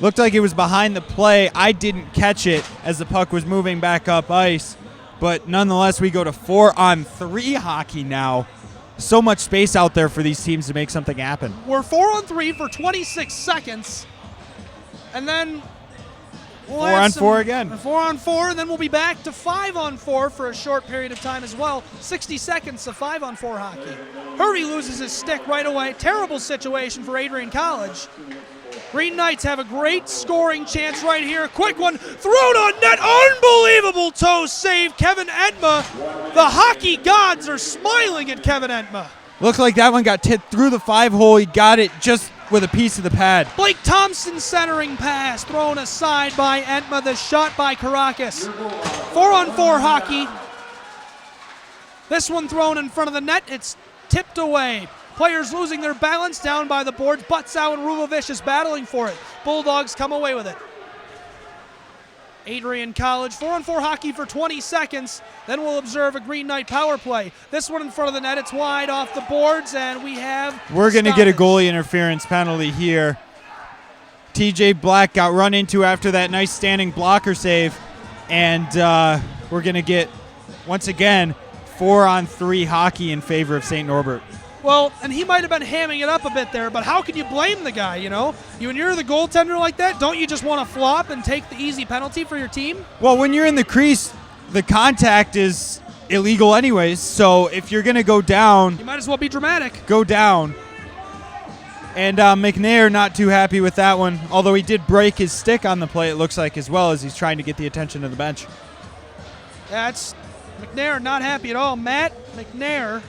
Looked like it was behind the play. I didn't catch it as the puck was moving back up ice. But nonetheless, we go to 4-on-3 hockey now. So much space out there for these teams to make something happen. We're 4-on-3 for 26 seconds. And then we'll 4-on-4 again. 4-on-4, and then we'll be back to 5-on-4 for a short period of time as well. 60 seconds of 5-on-4 hockey. Hervey loses his stick right away. Terrible situation for Adrian College. Green Knights have a great scoring chance right here. Quick one, thrown on net, unbelievable toe save, Kevin Entma. The hockey gods are smiling at Kevin Entma. Looked like that one got tipped through the 5-hole. He got it just with a piece of the pad. Blake Thompson centering pass, thrown aside by Entma, the shot by Caracas. 4-on-4 hockey. This one thrown in front of the net, it's tipped away. Players losing their balance down by the boards. Butzow and Rulovicius battling for it. Bulldogs come away with it. Adrian College, 4-on-4 hockey for 20 seconds. Then we'll observe a Green Knight power play. This one in front of the net, it's wide off the boards, and we have We're going to get a stoppage. goalie interference penalty here. TJ Black got run into after that nice standing blocker save, and we're going to get, once again, 4-on-3 hockey in favor of St. Norbert. Well, and he might have been hamming it up a bit there, but how can you blame the guy, you know? When you're the goaltender like that, don't you just want to flop and take the easy penalty for your team? Well, when you're in the crease, the contact is illegal anyways, so if you're going to go down, You might as well be dramatic. go down. And McNair not too happy with that one, although he did break his stick on the play, it looks like, as well, as he's trying to get the attention of the bench. That's McNair not happy at all. Matt McNair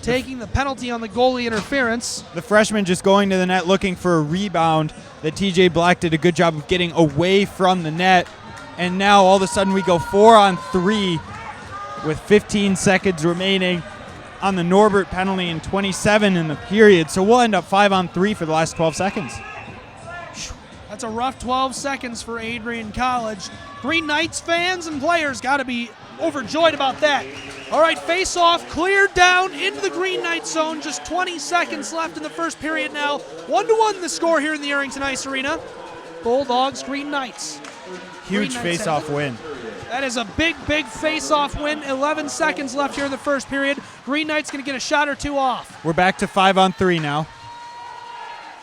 taking the penalty on the goalie interference. The freshman just going to the net looking for a rebound that TJ Black did a good job of getting away from the net. And now all of a sudden we go 4-on-3 with 15 seconds remaining on the Norbert penalty and 27 in the period. So we'll end up 5-on-3 for the last 12 seconds. That's a rough 12 seconds for Adrian College. Green Knights fans and players got to be overjoyed about that. All right, face-off cleared down into the Green Knight zone. Just 20 seconds left in the first period now. 1-1 the score here in the Arrington Ice Arena. Bulldogs, Green Knights. Huge Green Knights face-off win. That is a big, big face-off win. 11 seconds left here in the first period. Green Knight's going to get a shot or two off. We're back to 5-on-3 now.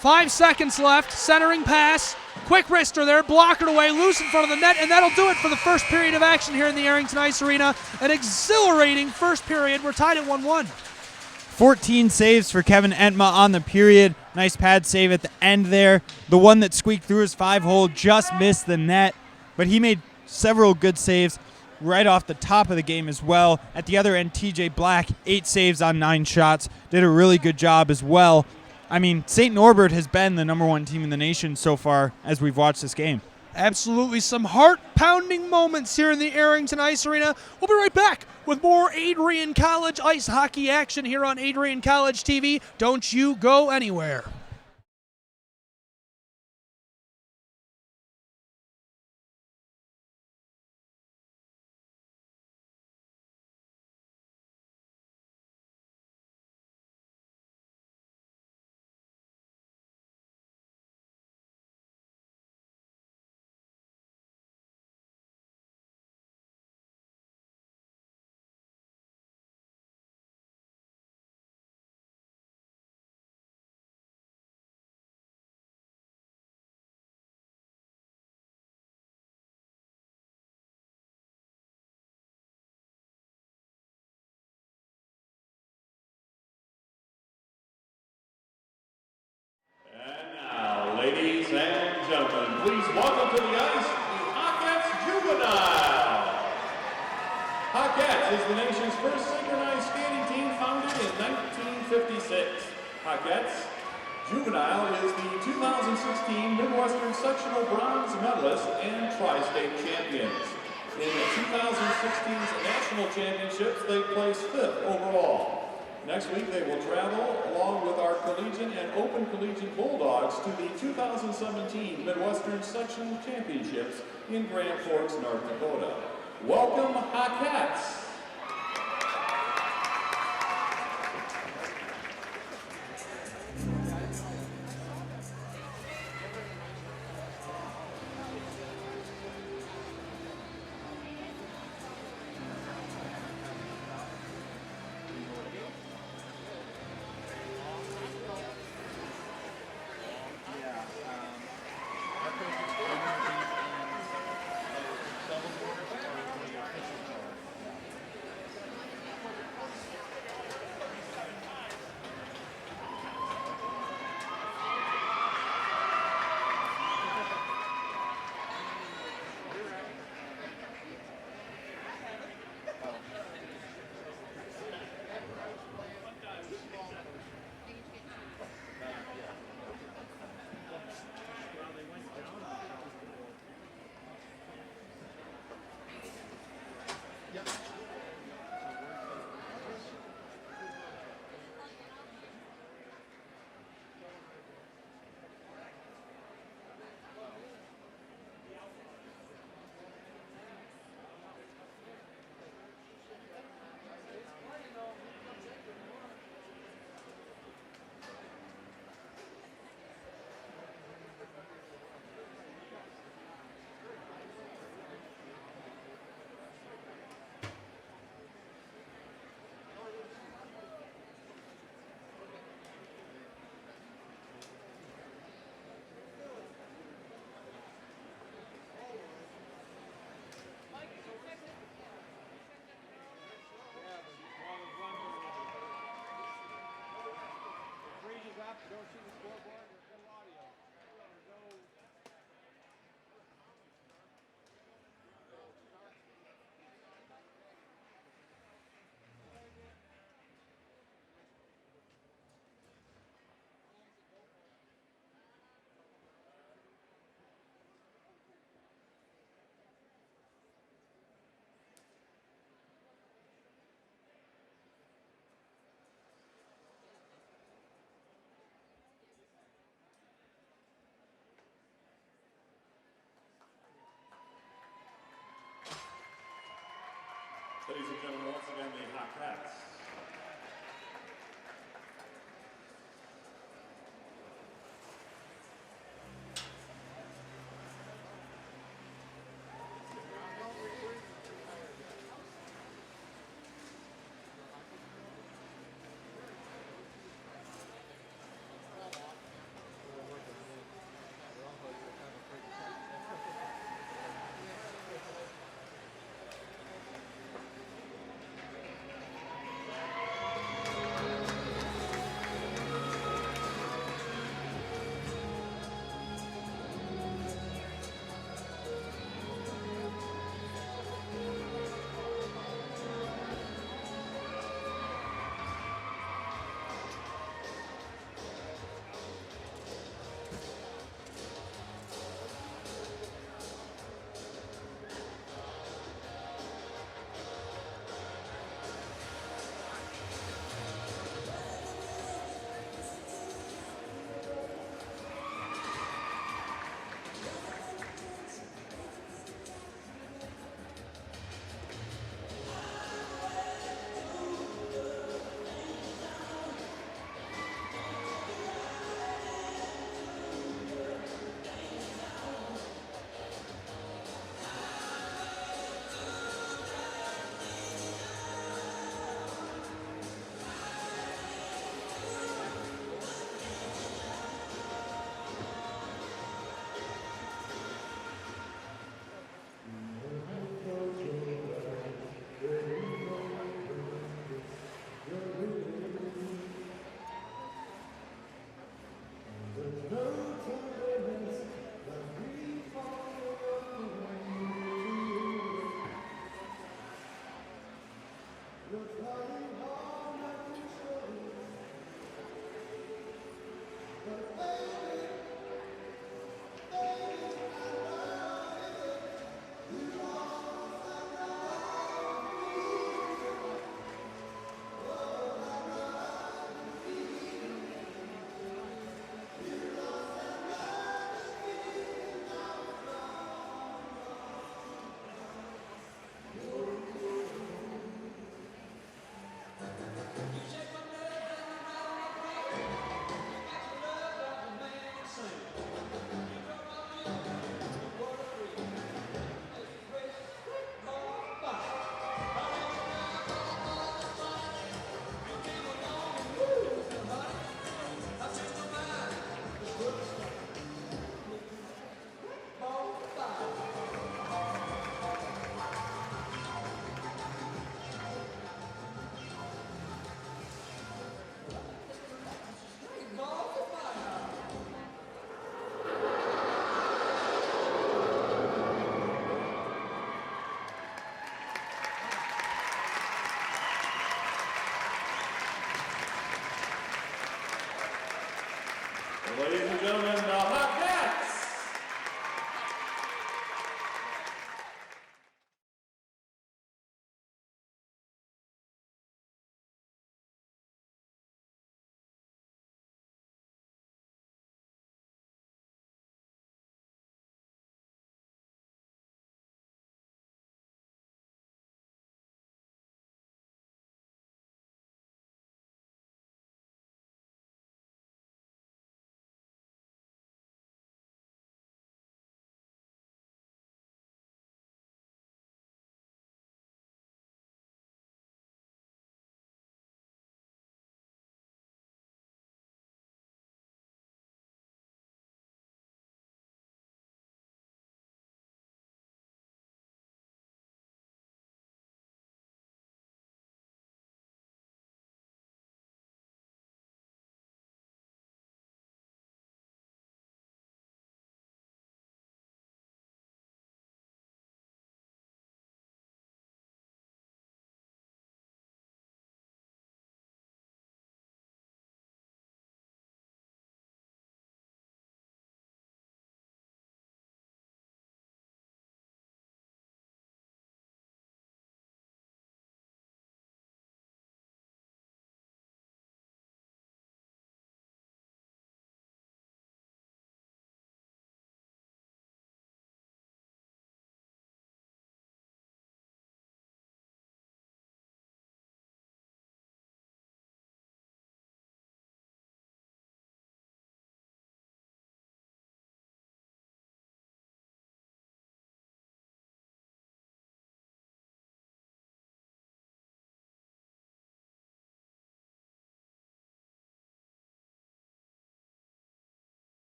5 seconds left. Centering pass. Quick wrister there. Blockered away. Loose in front of the net. And that'll do it for the first period of action here in the Arrington Ice Arena. An exhilarating first period. We're tied at 1-1. 14 saves for Kevin Entma on the period. Nice pad save at the end there. The one that squeaked through his 5-hole just missed the net. But he made several good saves right off the top of the game as well. At the other end, TJ Black, 8 saves on 9 shots. Did a really good job as well. I mean, St. Norbert has been the #1 team in the nation so far as we've watched this game. Absolutely some heart-pounding moments here in the Arrington Ice Arena. We'll be right back with more Adrian College ice hockey action here on Adrian College TV. Don't you go anywhere. Ladies and gentlemen, please welcome to the ice the Hawkettes Juvenile. Hawkettes is the nation's first synchronized skating team founded in 1956. Hawkettes Juvenile is the 2016 Midwestern Sectional Bronze medalist and Tri-State champions. In the 2016's National Championships, they placed 5th overall. Next week, they will travel along with our collegiate and open collegiate Bulldogs to the 2017 Midwestern Sectional Championships in Grand Forks, North Dakota. Welcome, Hawkettes! Ladies and gentlemen, once again, the Hawkettes.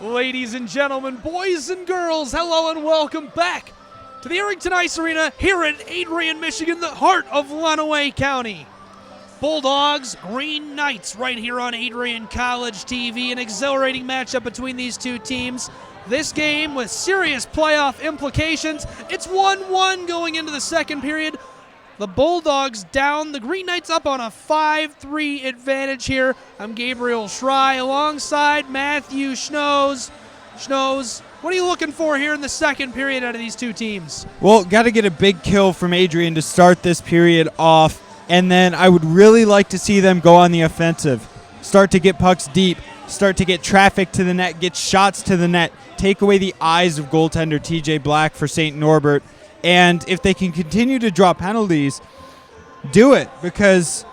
Ladies and gentlemen, boys and girls, hello and welcome back to the Arrington Ice Arena here in Adrian, Michigan, the heart of Lenawee County. Bulldogs, Green Knights, right here on Adrian College TV. An exhilarating matchup between these two teams. This game with serious playoff implications. It's 1-1 going into the second period. The Bulldogs down, the Green Knights up on a 5-3 advantage here. I'm Gabriel Schrei alongside Matthew Schnoes. Schnoes, what are you looking for here in the second period out of these two teams? Well, got to get a big kill from Adrian to start this period off, and then I would really like to see them go on the offensive. Start to get pucks deep, start to get traffic to the net, get shots to the net, take away the eyes of goaltender TJ Black for St. Norbert. And if they can continue to draw penalties, do it. Because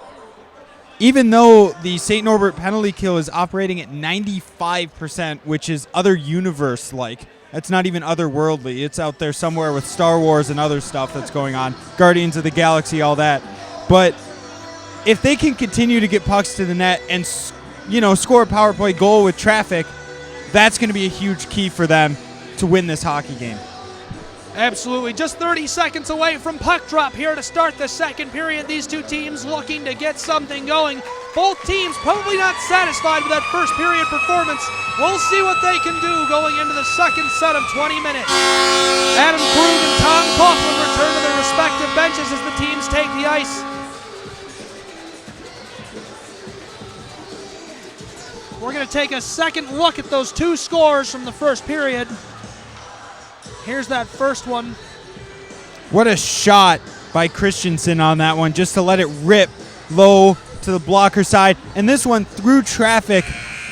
even though the St. Norbert penalty kill is operating at 95%, which is other universe-like, that's not even otherworldly. It's out there somewhere with Star Wars and other stuff that's going on, Guardians of the Galaxy, all that. But if they can continue to get pucks to the net and, score a power play goal with traffic, that's going to be a huge key for them to win this hockey game. Absolutely. Just 30 seconds away from puck drop here to start the second period. These two teams looking to get something going. Both teams probably not satisfied with that first period performance. We'll see what they can do going into the second set of 20 minutes. Adam Krug and Tom Coughlin return to their respective benches as the teams take the ice. We're going to take a second look at those two scores from the first period. Here's that first one. What a shot by Christensen on that one, just to let it rip low to the blocker side. And this one, through traffic,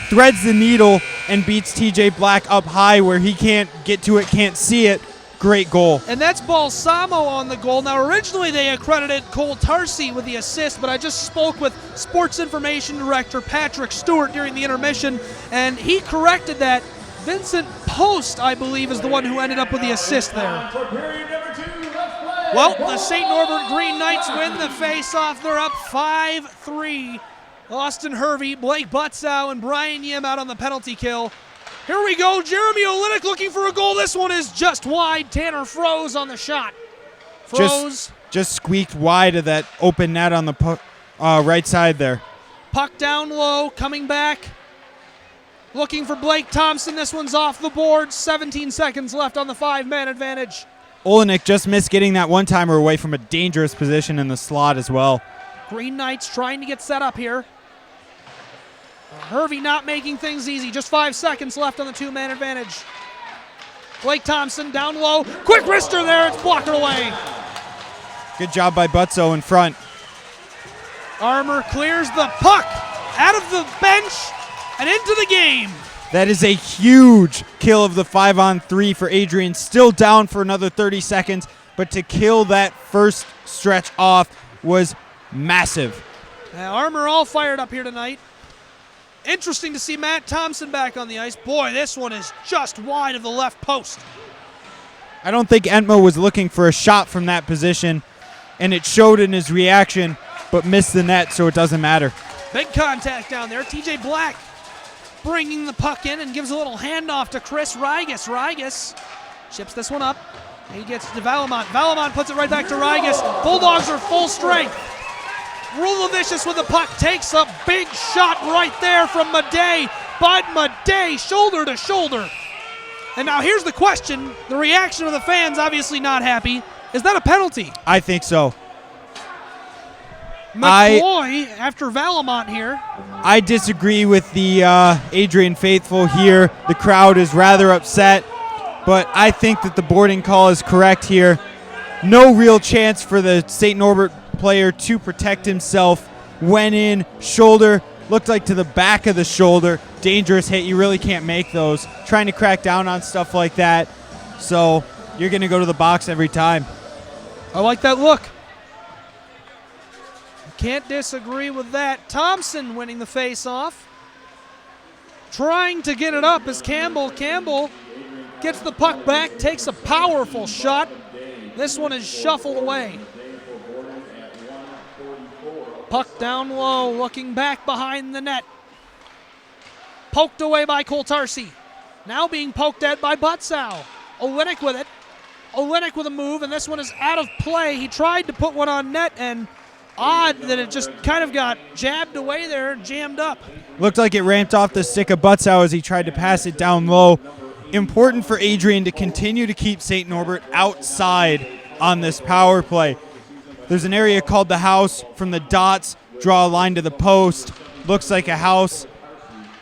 threads the needle and beats TJ Black up high where he can't get to it, can't see it. Great goal. And that's Balsamo on the goal. Now, originally they accredited Cole Tarsi with the assist, but I just spoke with Sports Information Director Patrick Stewart during the intermission, and he corrected that. Vincent Post, I believe, is the one who ended up with the assist there. Well, the St. Norbert Green Knights win the face-off. They're up 5-3. Austin Hervey, Blake Butzow, and Brian Yim out on the penalty kill. Here we go. Jeremy Olenek looking for a goal. This one is just wide. Tanner Froze on the shot. Froze. Just squeaked wide of that open net on the right side there. Puck down low, coming back. Looking for Blake Thompson. This one's off the board. 17 seconds left on the 5-man advantage. Olenek just missed getting that one-timer away from a dangerous position in the slot as well. Green Knights trying to get set up here. Hervey not making things easy. Just 5 seconds left on the 2-man advantage. Blake Thompson down low. Quick wrister there. It's blocked away. Good job by Butzow in front. Armour clears the puck out of the bench and into the game. That is a huge kill of the 5-on-3 for Adrian. Still down for another 30 seconds, but to kill that first stretch off was massive. Now, Armour all fired up here tonight. Interesting to see Matt Thompson back on the ice. Boy, this one is just wide of the left post. I don't think Entmo was looking for a shot from that position, and it showed in his reaction, but missed the net, so it doesn't matter. Big contact down there. TJ Black bringing the puck in and gives a little handoff to Chris Rigas. Rigas chips this one up. He gets to Valamont. Valamont puts it right back to Rigas. Bulldogs are full strength. Rulovicius with the puck takes a big shot right there from Madej. Bud Madej, shoulder to shoulder. And now here's the question. The reaction of the fans obviously not happy. Is that a penalty? I think so. McCloy after Valamont here. I disagree with the Adrian faithful here. The crowd is rather upset, but I think that the boarding call is correct here. No real chance for the St. Norbert player to protect himself. Went in, shoulder, looked like to the back of the shoulder. Dangerous hit, you really can't make those. Trying to crack down on stuff like that. So you're going to go to the box every time. I like that look. Can't disagree with that. Thompson winning the face-off. Trying to get it up is Campbell. Campbell gets the puck back, takes a powerful shot. This one is shuffled away. Puck down low, looking back behind the net. Poked away by Cole Tarsi. Now being poked at by Butzow. Olenek with it. Olenek with a move, and this one is out of play. He tried to put one on net, and odd that it just kind of got jabbed away there and jammed up. Looked like it ramped off the stick of Butzow as he tried to pass it down low. Important for Adrian to continue to keep St. Norbert outside on this power play. There's an area called the house. From the dots, draw a line to the post. Looks like a house,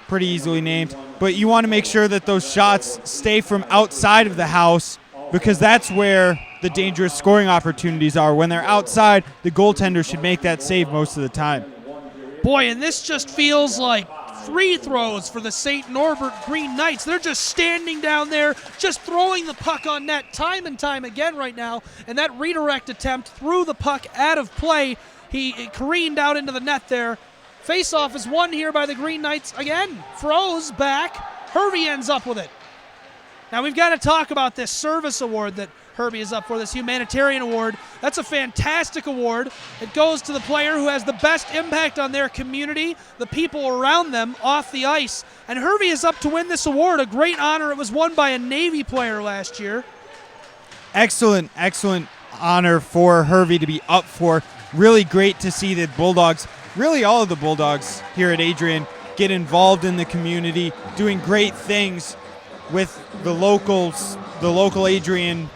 pretty easily named. But you want to make sure that those shots stay from outside of the house, because that's where the dangerous scoring opportunities are. When they're outside, the goaltender should make that save most of the time. Boy, and this just feels like free throws for the St. Norbert Green Knights. They're just standing down there, just throwing the puck on net time and time again right now. And that redirect attempt threw the puck out of play. He careened out into the net there. Face-off is won here by the Green Knights again. Froze back. Hervey ends up with it. Now we've got to talk about this service award that Hervey is up for, this humanitarian award. That's a fantastic award. It goes to the player who has the best impact on their community, the people around them off the ice. And Hervey is up to win this award, a great honor. It was won by a Navy player last year. Excellent honor for Hervey to be up for. Really great to see the Bulldogs, really all of the Bulldogs here at Adrian, get involved in the community, doing great things with the local Adrian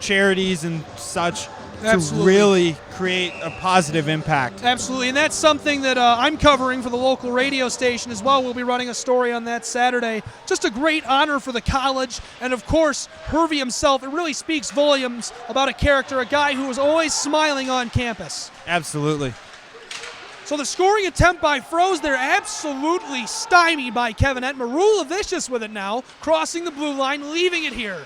charities and such. Absolutely. To really create a positive impact. Absolutely, and that's something that I'm covering for the local radio station as well. We'll be running a story on that Saturday. Just a great honor for the college, and of course, Hervey himself. It really speaks volumes about a character, a guy who was always smiling on campus. Absolutely. So the scoring attempt by Froze there, absolutely stymied by Kevin Entma. Rulavicious with it now, crossing the blue line, leaving it here.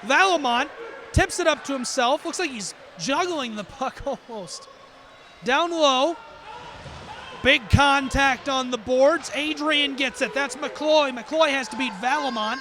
Valamont tips it up to himself. Looks like he's juggling the puck almost. Down low. Big contact on the boards. Adrian gets it. That's McCloy. McCloy has to beat Valamont.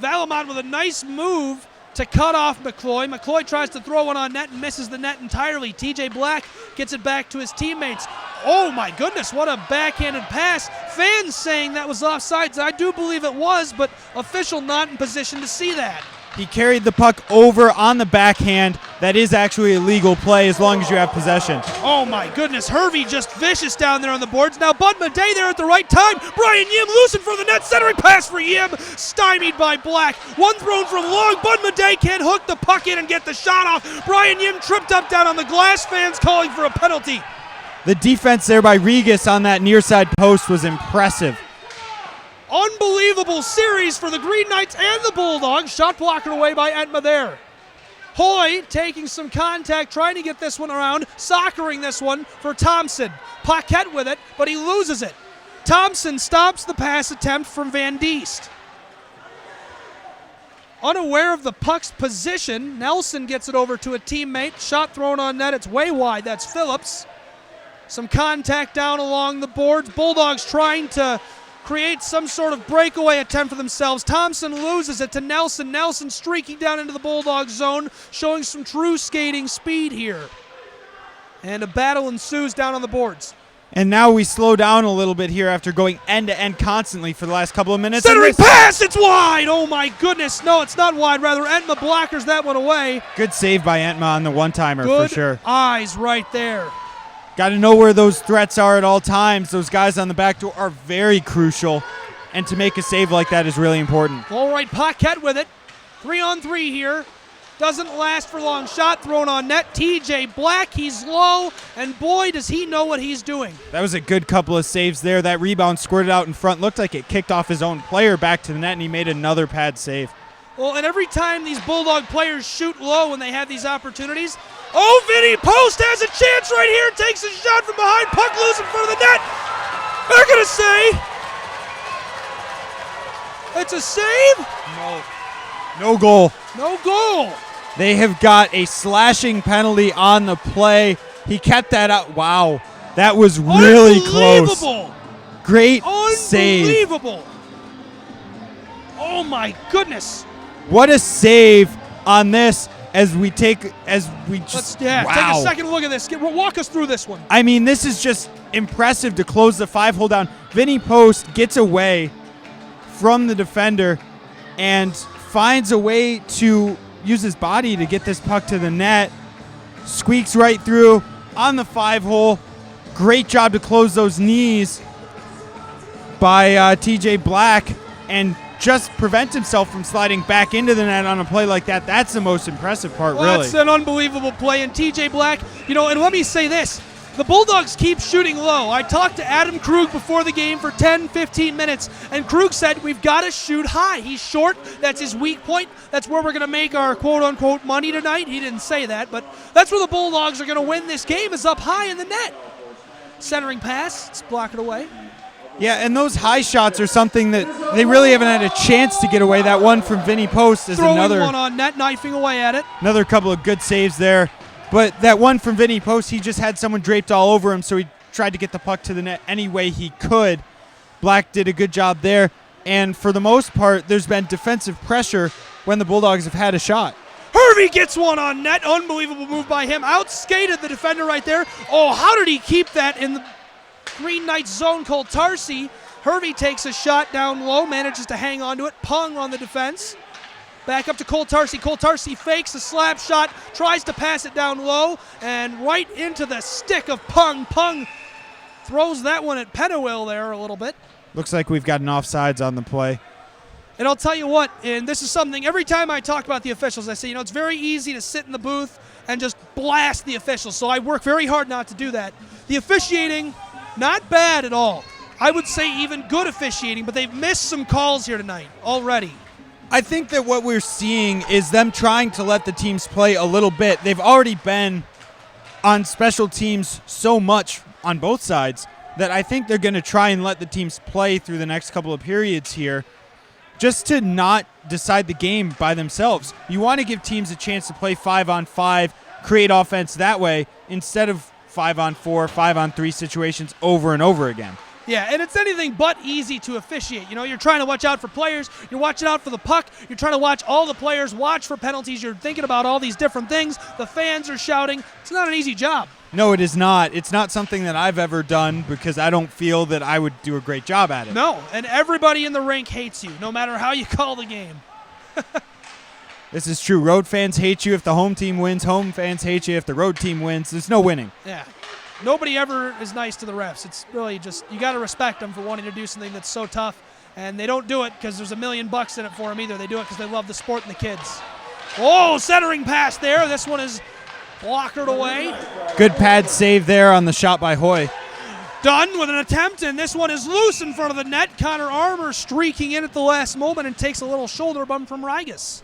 Valamont with a nice move to cut off McCloy. McCloy tries to throw one on net and misses the net entirely. TJ Black gets it back to his teammates. Oh my goodness, what a backhanded pass. Fans saying that was offsides. I do believe it was, but official not in position to see that. He carried the puck over on the backhand. That is actually a legal play as long as you have possession. Oh my goodness, Hervey just vicious down there on the boards. Now Bud Madej there at the right time. Brian Yim loosened for the net, centering pass for Yim, stymied by Black. One thrown from long, Bud Madej can't hook the puck in and get the shot off. Brian Yim tripped up down on the glass, fans calling for a penalty. The defense there by Regis on that near side post was impressive. Unbelievable series for the Green Knights and the Bulldogs. Shot blocked away by Entma there. Hoy taking some contact, trying to get this one around, soccering this one for Thompson. Paquette with it, but he loses it. Thompson stops the pass attempt from Van Diest. Unaware of the puck's position, Nelson gets it over to a teammate. Shot thrown on net, it's way wide, that's Phillips. Some contact down along the boards. Bulldogs trying to create some sort of breakaway attempt for themselves. Thompson loses it to Nelson. Nelson streaking down into the Bulldog zone, showing some true skating speed here. And a battle ensues down on the boards. And now we slow down a little bit here after going end-to-end constantly for the last couple of minutes. Centering pass, it's wide! Oh my goodness, no, it's not wide. Rather, Entma blockers that one away. Good save by Entma on the one-timer for sure. Good eyes right there. Got to know where those threats are at all times. Those guys on the back door are very crucial, and to make a save like that is really important. All right, Paquette with it. 3-on-3 here. Doesn't last for long. Shot thrown on net. TJ Black, he's low, and boy, does he know what he's doing. That was a good couple of saves there. That rebound squirted out in front. Looked like it kicked off his own player back to the net, and he made another pad save. Well, and every time these Bulldog players shoot low when they have these opportunities, oh, Vinny Post has a chance right here. Takes a shot from behind. Puck loose in front of the net. They're going to say it's a save. No goal. No goal. They have got a slashing penalty on the play. He kept that out. Wow. That was really close. Great save. Unbelievable. Oh, my goodness. What a save on this take a second look at this. Walk us through this one. I mean, this is just impressive to close the 5-hole down. Vinny Post gets away from the defender, and finds a way to use his body to get this puck to the net. Squeaks right through on the 5-hole. Great job to close those knees by TJ Black and just prevent himself from sliding back into the net on a play like that. That's the most impressive part, really. That's an unbelievable play. And TJ Black, and let me say this. The Bulldogs keep shooting low. I talked to Adam Krug before the game for 10, 15 minutes, and Krug said, we've got to shoot high. He's short. That's his weak point. That's where we're going to make our quote-unquote money tonight. He didn't say that, but that's where the Bulldogs are going to win this game, is up high in the net. Centering pass. Let's block it away. Yeah, and those high shots are something that they really haven't had a chance to get away. That one from Vinny Post is Throwing another one on net, knifing away at it. Another couple of good saves there. But that one from Vinny Post, he just had someone draped all over him, so he tried to get the puck to the net any way he could. Black did a good job there. And for the most part, there's been defensive pressure when the Bulldogs have had a shot. Hervey gets one on net. Unbelievable move by him. Outskated the defender right there. Oh, how did he keep that in the Green Knights zone? Cole Tarsi. Hervey takes a shot down low, manages to hang on to it. Pung on the defense. Back up to Cole Tarsi. Cole Tarsi fakes a slap shot, tries to pass it down low, and right into the stick of Pung. Pung throws that one at Penawil there a little bit. Looks like we've got an offsides on the play. And I'll tell you what, and this is something, every time I talk about the officials, I say, it's very easy to sit in the booth and just blast the officials. So I work very hard not to do that. The officiating, not bad at all. I would say even good officiating, but they've missed some calls here tonight already. I think that what we're seeing is them trying to let the teams play a little bit. They've already been on special teams so much on both sides that I think they're going to try and let the teams play through the next couple of periods here just to not decide the game by themselves. You want to give teams a chance to play 5-on-5, create offense that way instead of 5-on-4, 5-on-3 situations over and over again. Yeah, and it's anything but easy to officiate. You're trying to watch out for players. You're watching out for the puck. You're trying to watch all the players, watch for penalties. You're thinking about all these different things. The fans are shouting. It's not an easy job. No, it is not. It's not something that I've ever done because I don't feel that I would do a great job at it. No, and everybody in the rink hates you, no matter how you call the game. This is true. Road fans hate you if the home team wins. Home fans hate you if the road team wins. There's no winning. Yeah. Nobody ever is nice to the refs. It's really just, you got to respect them for wanting to do something that's so tough. And they don't do it because there's $1 million in it for them either. They do it because they love the sport and the kids. Oh, centering pass there. This one is blockered away. Good pad save there on the shot by Hoy. Done with an attempt, and this one is loose in front of the net. Connor Armour streaking in at the last moment and takes a little shoulder bump from Rigas.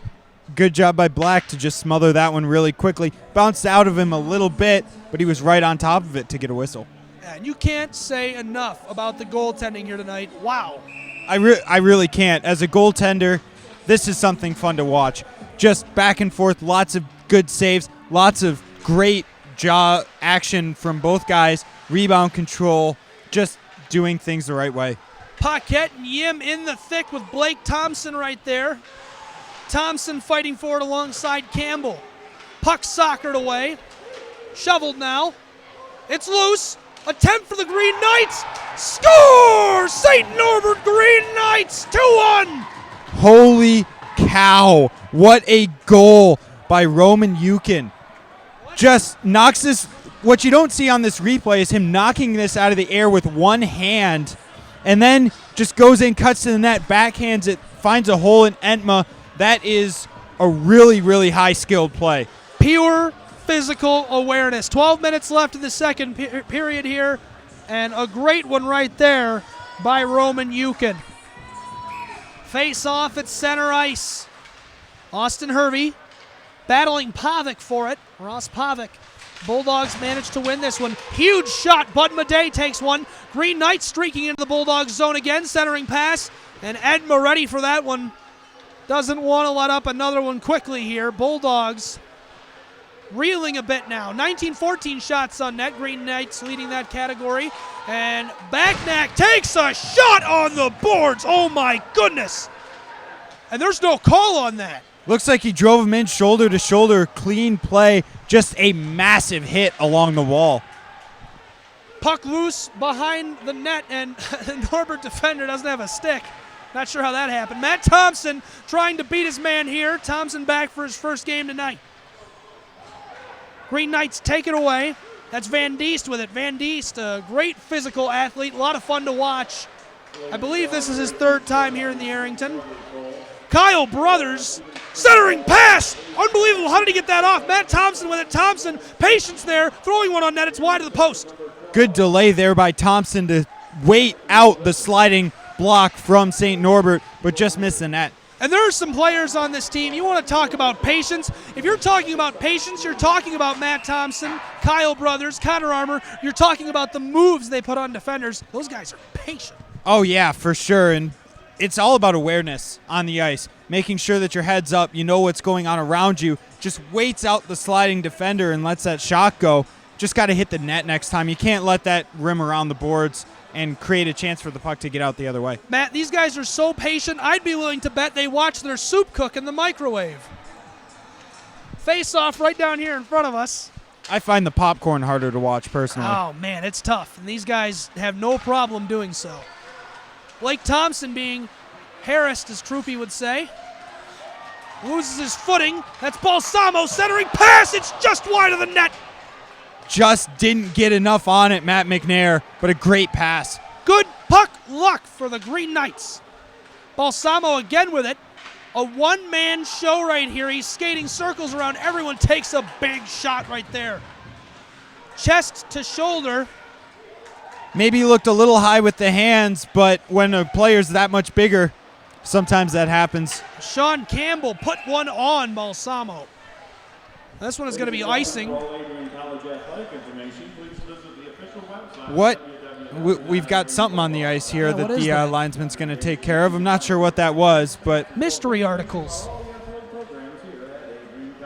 Good job by Black to just smother that one really quickly. Bounced out of him a little bit, but he was right on top of it to get a whistle. And you can't say enough about the goaltending here tonight. Wow. I really can't. As a goaltender, this is something fun to watch. Just back and forth, lots of good saves, lots of great jaw action from both guys, rebound control, just doing things the right way. Paquette and Yim in the thick with Blake Thompson right there. Thompson fighting for it alongside Campbell. Puck soccered away. Shoveled now. It's loose. Attempt for the Green Knights. Score! St. Norbert Green Knights 2-1. Holy cow. What a goal by Roman Yukin. Just knocks this. What you don't see on this replay is him knocking this out of the air with one hand and then just goes in, cuts to the net, backhands it, finds a hole in Entma. That is a really, really high-skilled play. Pure physical awareness. 12 minutes left in the second period here, and a great one right there by Roman Yukin. Face off at center ice. Austin Hervey battling Pavic for it. Ross Pavic. Bulldogs managed to win this one. Huge shot. Bud Madej takes one. Green Knights streaking into the Bulldogs zone again. Centering pass, and Edma ready for that one. Doesn't want to let up another one quickly here. Bulldogs reeling a bit now. 19-14 shots on net. Green Knights leading that category. And Baknak takes a shot on the boards. Oh, my goodness. And there's no call on that. Looks like he drove him in shoulder to shoulder. Clean play. Just a massive hit along the wall. Puck loose behind the net, and the Norbert defender doesn't have a stick. Not sure how that happened. Matt Thompson trying to beat his man here. Thompson back for his first game tonight. Green Knights take it away. That's Van Diest with it. Van Diest, a great physical athlete, a lot of fun to watch. I believe this is his third time here in the Arrington. Kyle Brothers, centering pass. Unbelievable. How did he get that off? Matt Thompson with it. Thompson, patience there, throwing one on net. It's wide of the post. Good delay there by Thompson to wait out the sliding block from St. Norbert, but just missed the net. And there are some players on this team. You want to talk about patience. If you're talking about patience, you're talking about Matt Thompson, Kyle Brothers, Connor Armour. You're talking about the moves they put on defenders. Those guys are patient. Oh, yeah, for sure. And it's all about awareness on the ice, making sure that your head's up, you know what's going on around you, just waits out the sliding defender and lets that shot go. Just got to hit the net next time. You can't let that rim around the boards and create a chance for the puck to get out the other way. Matt, these guys are so patient, I'd be willing to bet they watch their soup cook in the microwave. Face off right down here in front of us. I find the popcorn harder to watch personally. Oh, man, it's tough, and these guys have no problem doing so. Blake Thompson being harassed, as Troopy would say. Loses his footing. That's Balsamo centering pass. It's just wide of the net. Just didn't get enough on it, Matt McNair, but a great pass. Good puck luck for the Green Knights. Balsamo again with it. A one-man show right here. He's skating circles around everyone. Takes a big shot right there. Chest to shoulder. Maybe he looked a little high with the hands, but when a player's that much bigger, sometimes that happens. Sean Campbell put one on Balsamo. This one is going to be icing. What? We've got something on the ice here that the linesman's going to take care of. I'm not sure what that was, but mystery articles.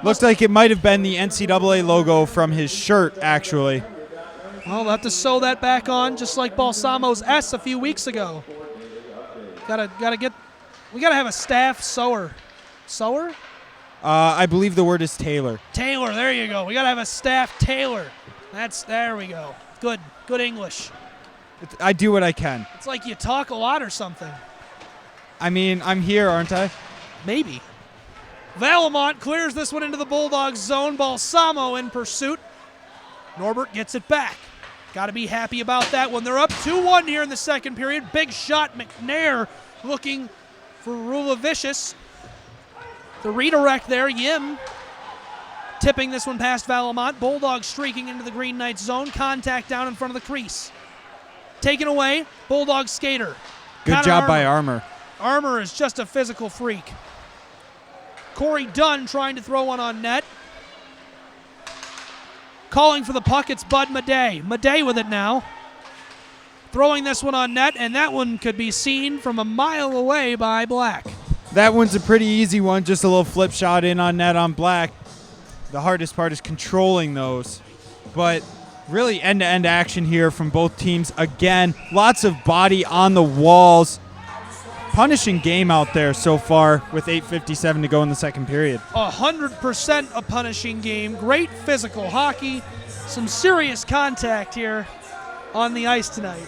Looks like it might have been the NCAA logo from his shirt, actually. Well, we'll have to sew that back on, just like Balsamo's S a few weeks ago. We gotta have a staff sewer. Sewer? I believe the word is tailor. Tailor, there you go. We got to have a staff tailor. There we go. Good English. I do what I can. It's like you talk a lot or something. I mean, I'm here, aren't I? Maybe. Valamont clears this one into the Bulldogs zone. Balsamo in pursuit. Norbert gets it back. Got to be happy about that one. They're up 2-1 here in the second period. Big shot. McNair looking for Rula Vicious. The redirect there, Yim tipping this one past Valamont. Bulldogs streaking into the Green Knights zone. Contact down in front of the crease. Taken away, Bulldog skater. Good job by Armour. Armour is just a physical freak. Corey Dunn trying to throw one on net. Calling for the puck, it's Bud Madej. Madej with it now. Throwing this one on net, and that one could be seen from a mile away by Black. That one's a pretty easy one, just a little flip shot in on net on Black. The hardest part is controlling those. But really end-to-end action here from both teams. Again, lots of body on the walls. Punishing game out there so far with 8:57 to go in the second period. 100% a punishing game. Great physical hockey. Some serious contact here on the ice tonight.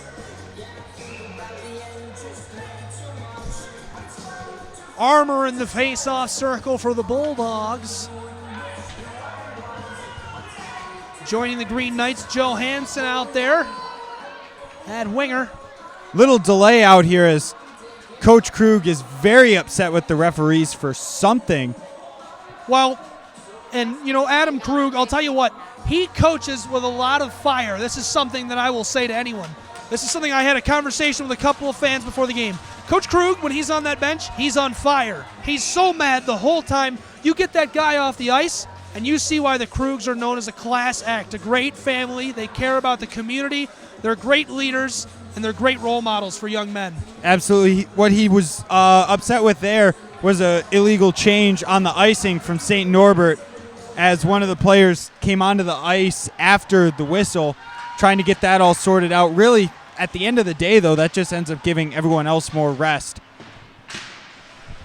Armour in the face-off circle for the Bulldogs. Joining the Green Knights, Joe Hansen out there at winger. Little delay out here as Coach Krug is very upset with the referees for something. Well, and Adam Krug, I'll tell you what, he coaches with a lot of fire. This is something that I will say to anyone. This is something I had a conversation with a couple of fans before the game. Coach Krug, when he's on that bench, he's on fire. He's so mad the whole time. You get that guy off the ice, and you see why the Krugs are known as a class act, a great family. They care about the community. They're great leaders, and they're great role models for young men. Absolutely. What he was upset with there was an illegal change on the icing from St. Norbert as one of the players came onto the ice after the whistle, trying to get that all sorted out. Really, at the end of the day, though, that just ends up giving everyone else more rest.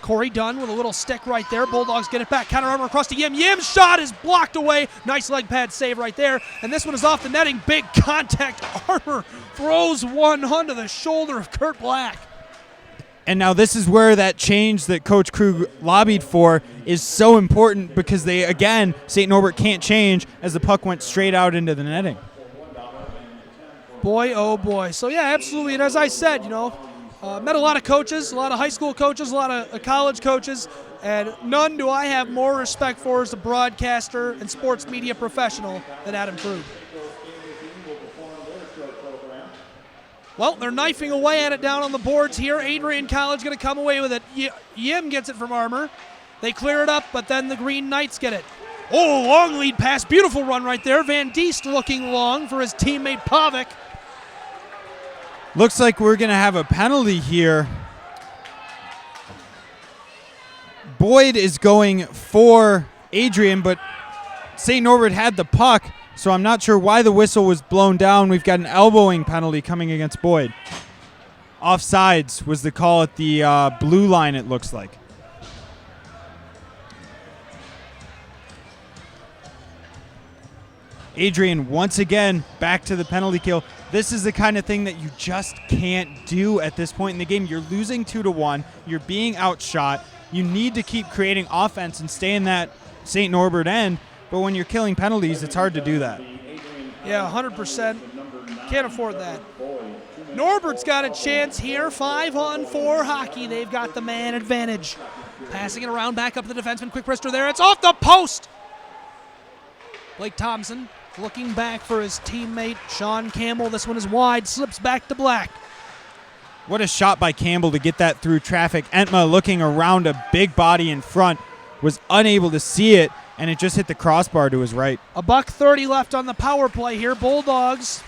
Corey Dunn with a little stick right there. Bulldogs get it back. Counter Armour across to Yim. Yim's shot is blocked away. Nice leg pad save right there. And this one is off the netting. Big contact. Armour throws one onto the shoulder of Kurt Black. And now this is where that change that Coach Krug lobbied for is so important because they, again, St. Norbert can't change as the puck went straight out into the netting. Boy, oh boy. So, yeah, absolutely. And as I said, met a lot of coaches, a lot of high school coaches, a lot of college coaches, and none do I have more respect for as a broadcaster and sports media professional than Adam Krug. Well, they're knifing away at it down on the boards here. Adrian College going to come away with it. Yim gets it from Armour. They clear it up, but then the Green Knights get it. Oh, long lead pass. Beautiful run right there. Van Diest looking long for his teammate Pavic. Looks like we're going to have a penalty here. Boyd is going for Adrian, but St. Norbert had the puck, so I'm not sure why the whistle was blown down. We've got an elbowing penalty coming against Boyd. Offsides was the call at the blue line, it looks like. Adrian once again back to the penalty kill. This is the kind of thing that you just can't do at this point in the game. You're losing 2-1. You're being outshot. You need to keep creating offense and stay in that St. Norbert end. But when you're killing penalties, it's hard to do that. Yeah, 100%. Can't afford that. Norbert's got a chance here. 5-on-4 hockey. They've got the man advantage. Passing it around back up to the defenseman. Quick wrister there. It's off the post. Blake Thompson looking back for his teammate Sean Campbell. This one is wide. Slips back to Black. What a shot by Campbell to get that through traffic. Entma looking around a big body in front. Was unable to see it, and it just hit the crossbar to his right. $1:30 left on the power play here. Bulldogs.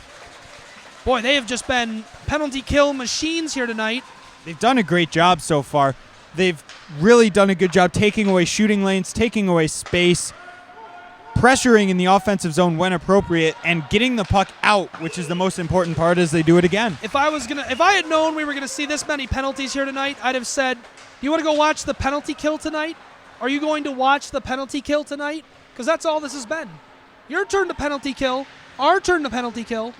Boy, they have just been penalty kill machines here tonight. They've done a great job so far. They've really done a good job taking away shooting lanes, taking away space, pressuring in the offensive zone when appropriate, and getting the puck out, which is the most important part as they do it again. If I had known we were gonna see this many penalties here tonight, I'd have said, "You want to go watch the penalty kill tonight? Are you going to watch the penalty kill tonight?" Because that's all this has been. Your turn to penalty kill. Our turn to penalty kill.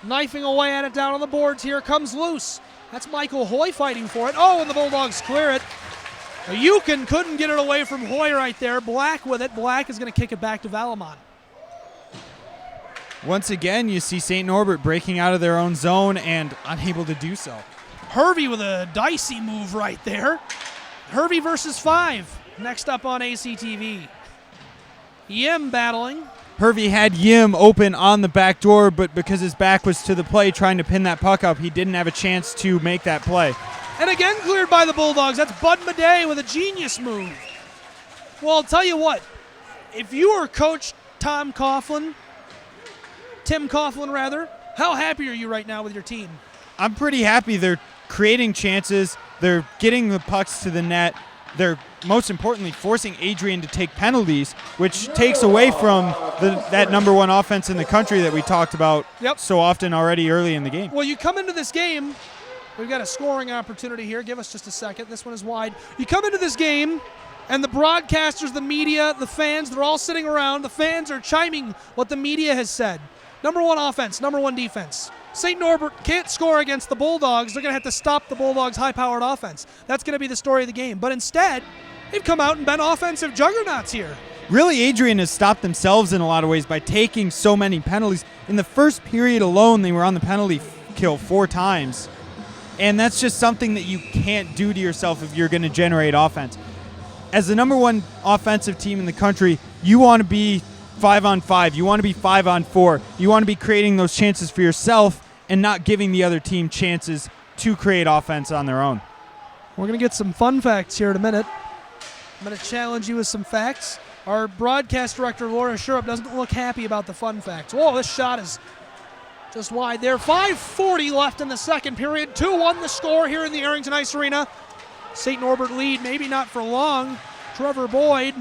Knifing away at it down on the boards here. Comes loose. That's Michael Hoy fighting for it. Oh, and the Bulldogs clear it. Yukon couldn't get it away from Hoy right there. Black with it. Black is going to kick it back to Valamon. Once again, you see St. Norbert breaking out of their own zone and unable to do so. Hervey with a dicey move right there. Hervey versus 5. Next up on ACTV. Yim battling. Hervey had Yim open on the back door, but because his back was to the play trying to pin that puck up, he didn't have a chance to make that play. And again cleared by the Bulldogs. That's Bud Madej with a genius move. Well, I'll tell you what. If you are Coach Tim Coughlin, how happy are you right now with your team? I'm pretty happy. They're creating chances. They're getting the pucks to the net. They're, most importantly, forcing Adrian to take penalties, which takes away from that number one offense in the country that we talked about so often already early in the game. Well, you come into this game, we've got a scoring opportunity here. Give us just a second. This one is wide. You come into this game, and the broadcasters, the media, the fans, they're all sitting around. The fans are chiming what the media has said. Number one offense, number one defense. St. Norbert can't score against the Bulldogs. They're going to have to stop the Bulldogs' high-powered offense. That's going to be the story of the game. But instead, they've come out and been offensive juggernauts here. Really, Adrian has stopped themselves in a lot of ways by taking so many penalties. In the first period alone, they were on the penalty kill 4 times. And that's just something that you can't do to yourself if you're going to generate offense. As the number one offensive team in the country, you want to be 5-on-5. You want to be 5-on-4. You want to be creating those chances for yourself and not giving the other team chances to create offense on their own. We're going to get some fun facts here in a minute. I'm going to challenge you with some facts. Our broadcast director, Laura Shurup, doesn't look happy about the fun facts. Whoa, this shot is just wide there. 5:40 left in the second period. 2-1 the score here in the Arrington Ice Arena. St. Norbert lead, maybe not for long. Trevor Boyd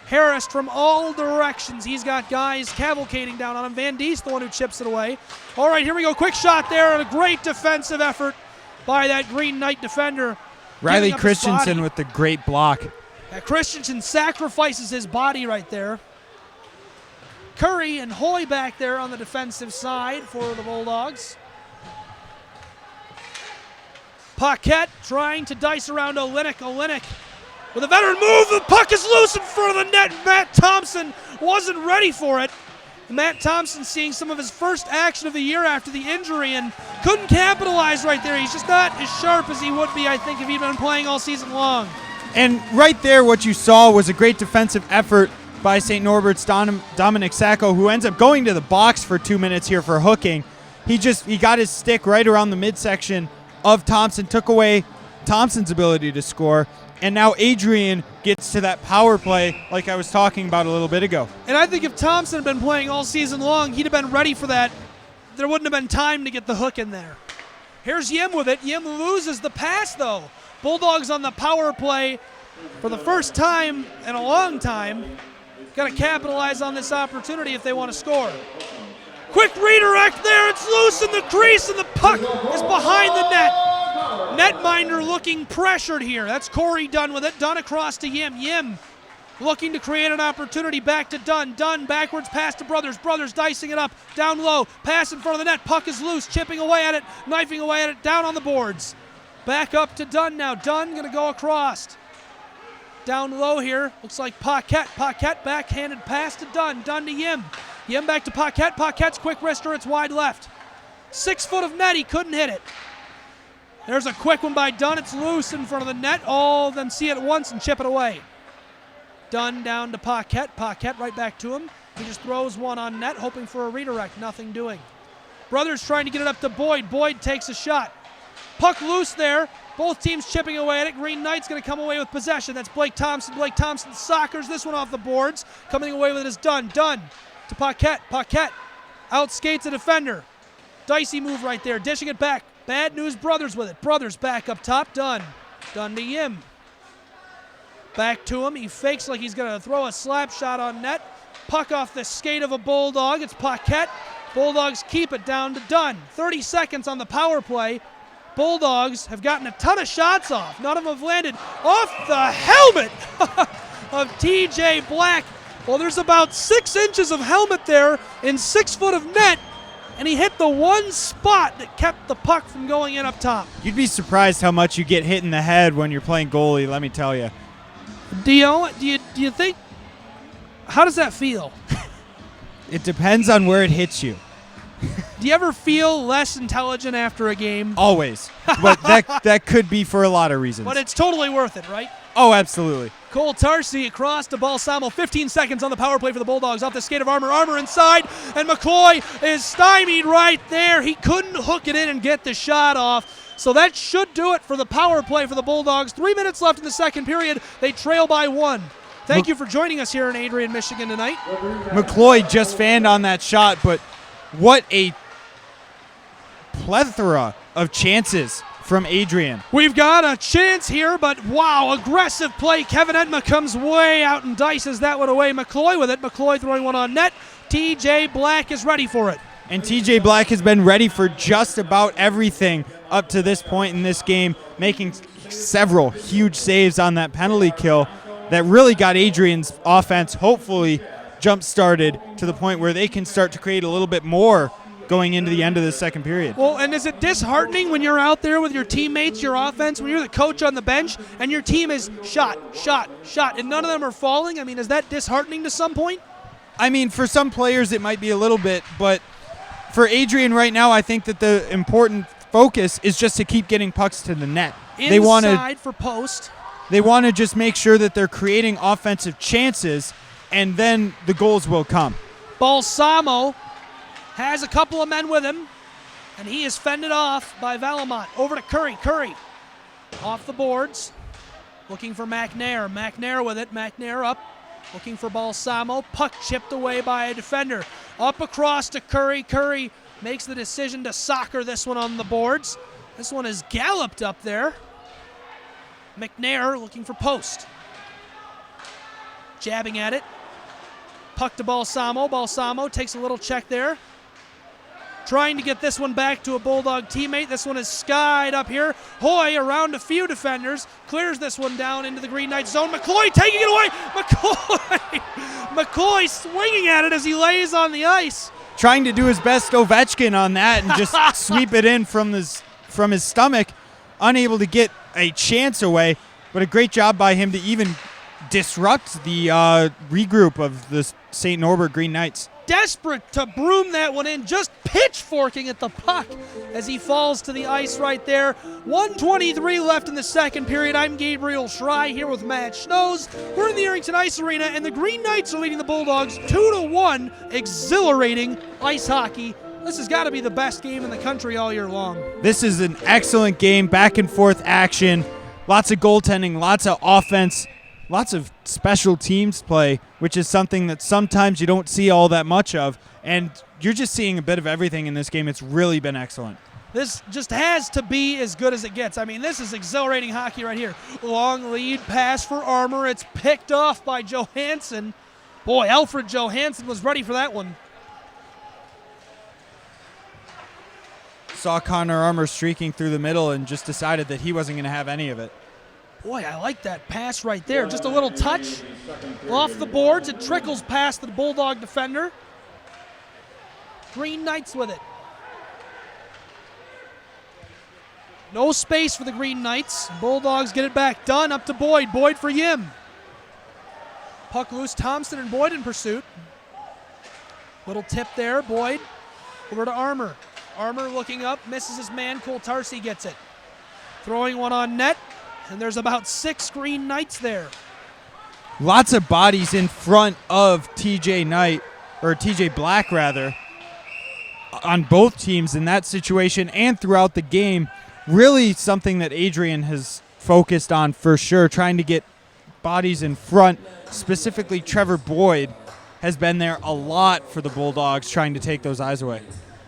harassed from all directions. He's got guys cavalcading down on him. Van Diest, the one who chips it away. All right, here we go. Quick shot there and a great defensive effort by that Green Knight defender. Riley Christensen with the great block. Yeah, Christensen sacrifices his body right there. Curry and Hoy back there on the defensive side for the Bulldogs. Paquette trying to dice around Olenek. Olenek with a veteran move. The puck is loose in front of the net. Matt Thompson wasn't ready for it. Matt Thompson seeing some of his first action of the year after the injury and couldn't capitalize right there. He's just not as sharp as he would be, I think, if he'd been playing all season long. And right there, what you saw was a great defensive effort by St. Norbert's Dominic Sacco, who ends up going to the box for 2 minutes here for hooking. He got his stick right around the midsection of Thompson, took away Thompson's ability to score, and now Adrian gets to that power play like I was talking about a little bit ago. And I think if Thompson had been playing all season long, he'd have been ready for that. There wouldn't have been time to get the hook in there. Here's Yim with it. Yim loses the pass, though. Bulldogs on the power play for the first time in a long time. Got to capitalize on this opportunity if they want to score. Quick redirect there. It's loose in the crease, and the puck is behind the net. Netminder looking pressured here. That's Corey Dunn with it. Dunn across to Yim. Yim looking to create an opportunity. Back to Dunn. Dunn backwards pass to Brothers. Brothers dicing it up. Down low. Pass in front of the net. Puck is loose. Chipping away at it. Knifing away at it. Down on the boards. Back up to Dunn now. Dunn going to go across. Down low here. Looks like Paquette. Paquette backhanded pass to Dunn. Dunn to Yim. Yim back to Paquette. Paquette's quick wrister. It's wide left. 6 foot of net. He couldn't hit it. There's a quick one by Dunn. It's loose in front of the net. All of them see it at once and chip it away. Dunn down to Paquette. Paquette right back to him. He just throws one on net, hoping for a redirect. Nothing doing. Brothers trying to get it up to Boyd. Boyd takes a shot. Puck loose there. Both teams chipping away at it. Green Knight's going to come away with possession. That's Blake Thompson. Blake Thompson soccers this one off the boards. Coming away with it is Dunn. Dunn to Paquette. Paquette outskates a defender. Dicey move right there. Dishing it back. Bad news, Brothers with it. Brothers back up top. Dunn. Dunn to Yim. Back to him. He fakes like he's going to throw a slap shot on net. Puck off the skate of a Bulldog. It's Paquette. Bulldogs keep it down to Dunn. 30 seconds on the power play. Bulldogs have gotten a ton of shots off. None of them have landed off the helmet of TJ Black. Well, there's about 6 inches of helmet there in 6 foot of net, and he hit the one spot that kept the puck from going in up top. You'd be surprised how much you get hit in the head when you're playing goalie, let me tell you. Do you think, how does that feel? It depends on where it hits you. Do you ever feel less intelligent after a game? Always. But that could be for a lot of reasons. But it's totally worth it, right? Oh, absolutely. Cole Tarsi across to Balsamo. 15 seconds on the power play for the Bulldogs. Off the skate of Armour. Armour inside. And McCoy is stymied right there. He couldn't hook it in and get the shot off. So that should do it for the power play for the Bulldogs. 3 minutes left in the second period. They trail by 1. Thank you for joining us here in Adrian, Michigan tonight. McCloy just fanned on that shot, but what a plethora of chances from Adrian. We've got a chance here, but wow, aggressive play. Kevin Edma comes way out and dices that one away. McCloy with it. McCloy throwing one on net. TJ Black is ready for it. And TJ Black has been ready for just about everything up to this point in this game, making several huge saves on that penalty kill that really got Adrian's offense hopefully jump-started to the point where they can start to create a little bit more going into the end of the second period. Well, and is it disheartening when you're out there with your teammates, your offense, when you're the coach on the bench, and your team is shot, and none of them are falling? I mean, is that disheartening to some point? I mean, for some players it might be a little bit, but for Adrian right now, I think that the important focus is just to keep getting pucks to the net. Inside for post. They want to just make sure that they're creating offensive chances, and then the goals will come. Balsamo has a couple of men with him, and he is fended off by Valamont. Over to Curry. Curry off the boards, looking for McNair. McNair with it. McNair up, looking for Balsamo. Puck chipped away by a defender. Up across to Curry. Curry makes the decision to soccer this one on the boards. This one is galloped up there. McNair looking for post. Jabbing at it. Puck to Balsamo. Balsamo takes a little check there. Trying to get this one back to a Bulldog teammate. This one is skied up here. Hoy around a few defenders. Clears this one down into the Green Knight zone. McCloy taking it away. McCloy swinging at it as he lays on the ice. Trying to do his best Ovechkin on that and just sweep it in from his stomach. unable to get a chance away, but a great job by him to even disrupt the regroup of the St. Norbert Green Knights. Desperate to broom that one in, just pitchforking at the puck as he falls to the ice right there. 1:23 left in the second period. I'm Gabriel Schrei here with Matt Schnoes. We're in the Arrington Ice Arena, and the Green Knights are leading the Bulldogs 2-1. Exhilarating ice hockey. This has got to be the best game in the country all year long. This is an excellent game, back and forth action, lots of goaltending, lots of offense, lots of special teams play, which is something that sometimes you don't see all that much of, and you're just seeing a bit of everything in this game. It's really been excellent. This just has to be as good as it gets. I mean, this is exhilarating hockey right here. Long lead pass for Armour. It's picked off by Johansson. Boy, Alfred Johansson was ready for that one. Saw Connor Armour streaking through the middle and just decided that he wasn't going to have any of it. Boy, I like that pass right there. Just a little touch off the boards. It trickles past the Bulldog defender. Green Knights with it. No space for the Green Knights. Bulldogs get it back. Dunn up to Boyd. Boyd for Yim. Puck loose. Thompson and Boyd in pursuit. Little tip there. Boyd over to Armour. Armour looking up. Misses his man. Cole Tarsi gets it. Throwing one on net. And there's about 6 Green Knights there. Lots of bodies in front of TJ Knight, or TJ Black rather, on both teams in that situation and throughout the game. Really something that Adrian has focused on for sure, trying to get bodies in front. Specifically, Trevor Boyd has been there a lot for the Bulldogs, trying to take those eyes away.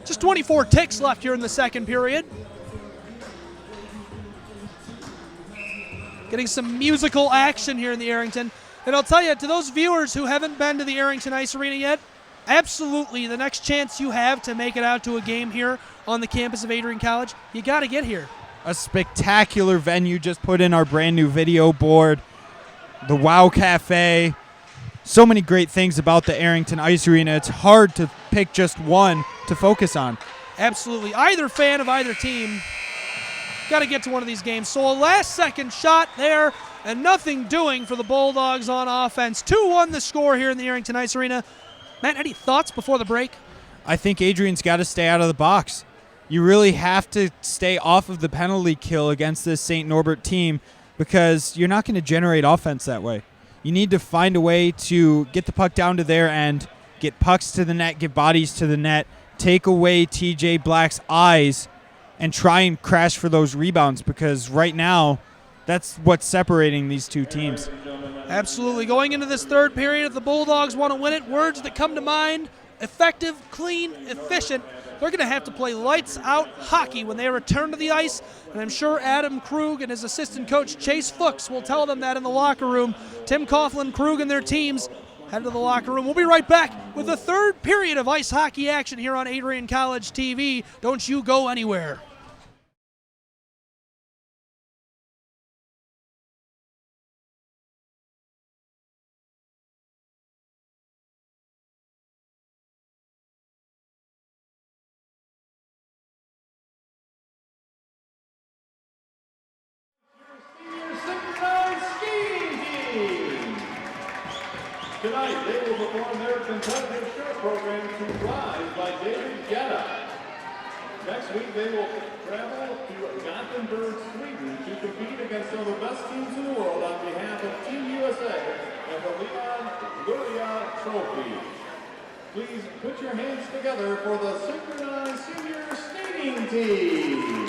Just 24 ticks left here in the second period. Getting some musical action here in the Arrington. And I'll tell you, to those viewers who haven't been to the Arrington Ice Arena yet, absolutely the next chance you have to make it out to a game here on the campus of Adrian College, you got to get here. A spectacular venue, just put in our brand new video board. The Wow Cafe. So many great things about the Arrington Ice Arena. It's hard to pick just one to focus on. Absolutely. Either fan of either team, got to get to one of these games. So a last-second shot there, and nothing doing for the Bulldogs on offense. 2-1 the score here in the Arrington Ice Arena. Matt, any thoughts before the break? I think Adrian's got to stay out of the box. You really have to stay off of the penalty kill against this St. Norbert team because you're not going to generate offense that way. You need to find a way to get the puck down to their end, get pucks to the net, get bodies to the net, take away TJ Black's eyes, and try and crash for those rebounds, because right now that's what's separating these two teams. Absolutely. Going into this third period, if the Bulldogs want to win it, words that come to mind: effective, clean, efficient. They're going to have to play lights-out hockey when they return to the ice, and I'm sure Adam Krug and his assistant coach Chase Fuchs will tell them that in the locker room. Tim Coughlin, Krug, and their teams head to the locker room. We'll be right back with the third period of ice hockey action here on Adrian College TV. Don't you go anywhere. Tonight, they will perform their competitive shirt program to Rise by David Guetta. Next week, they will travel to Gothenburg, Sweden to compete against some of the best teams in the world on behalf of Team USA and the Leon Luria Trophy. Please put your hands together for the Synchronized Senior Skating Team.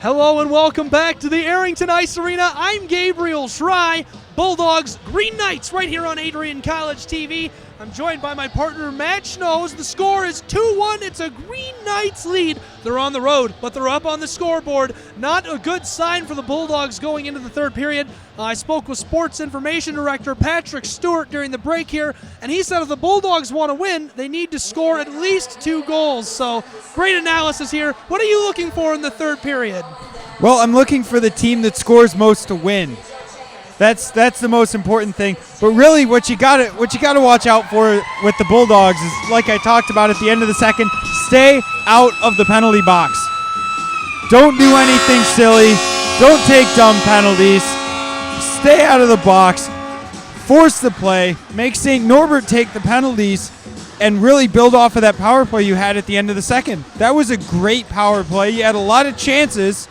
Hello and welcome back to the Arrington Ice Arena. I'm Gabriel Schrei, Bulldogs Green Knights right here on Adrian College TV. I'm joined by my partner Matt Schnoes. The score is 2-1. It's a Green Knights lead. They're on the road, but they're up on the scoreboard. Not a good sign for the Bulldogs going into the third period. I spoke with Sports Information Director Patrick Stewart during the break here, and he said if the Bulldogs want to win, they need to score at least 2 goals. So great analysis here. What are you looking for in the third period? Well, I'm looking for the team that scores most to win. That's the most important thing. But really, what you got to watch out for with the Bulldogs is, like I talked about at the end of the second, stay out of the penalty box. Don't do anything silly. Don't take dumb penalties. Stay out of the box. Force the play. Make St. Norbert take the penalties and really build off of that power play you had at the end of the second. That was a great power play. You had a lot of chances.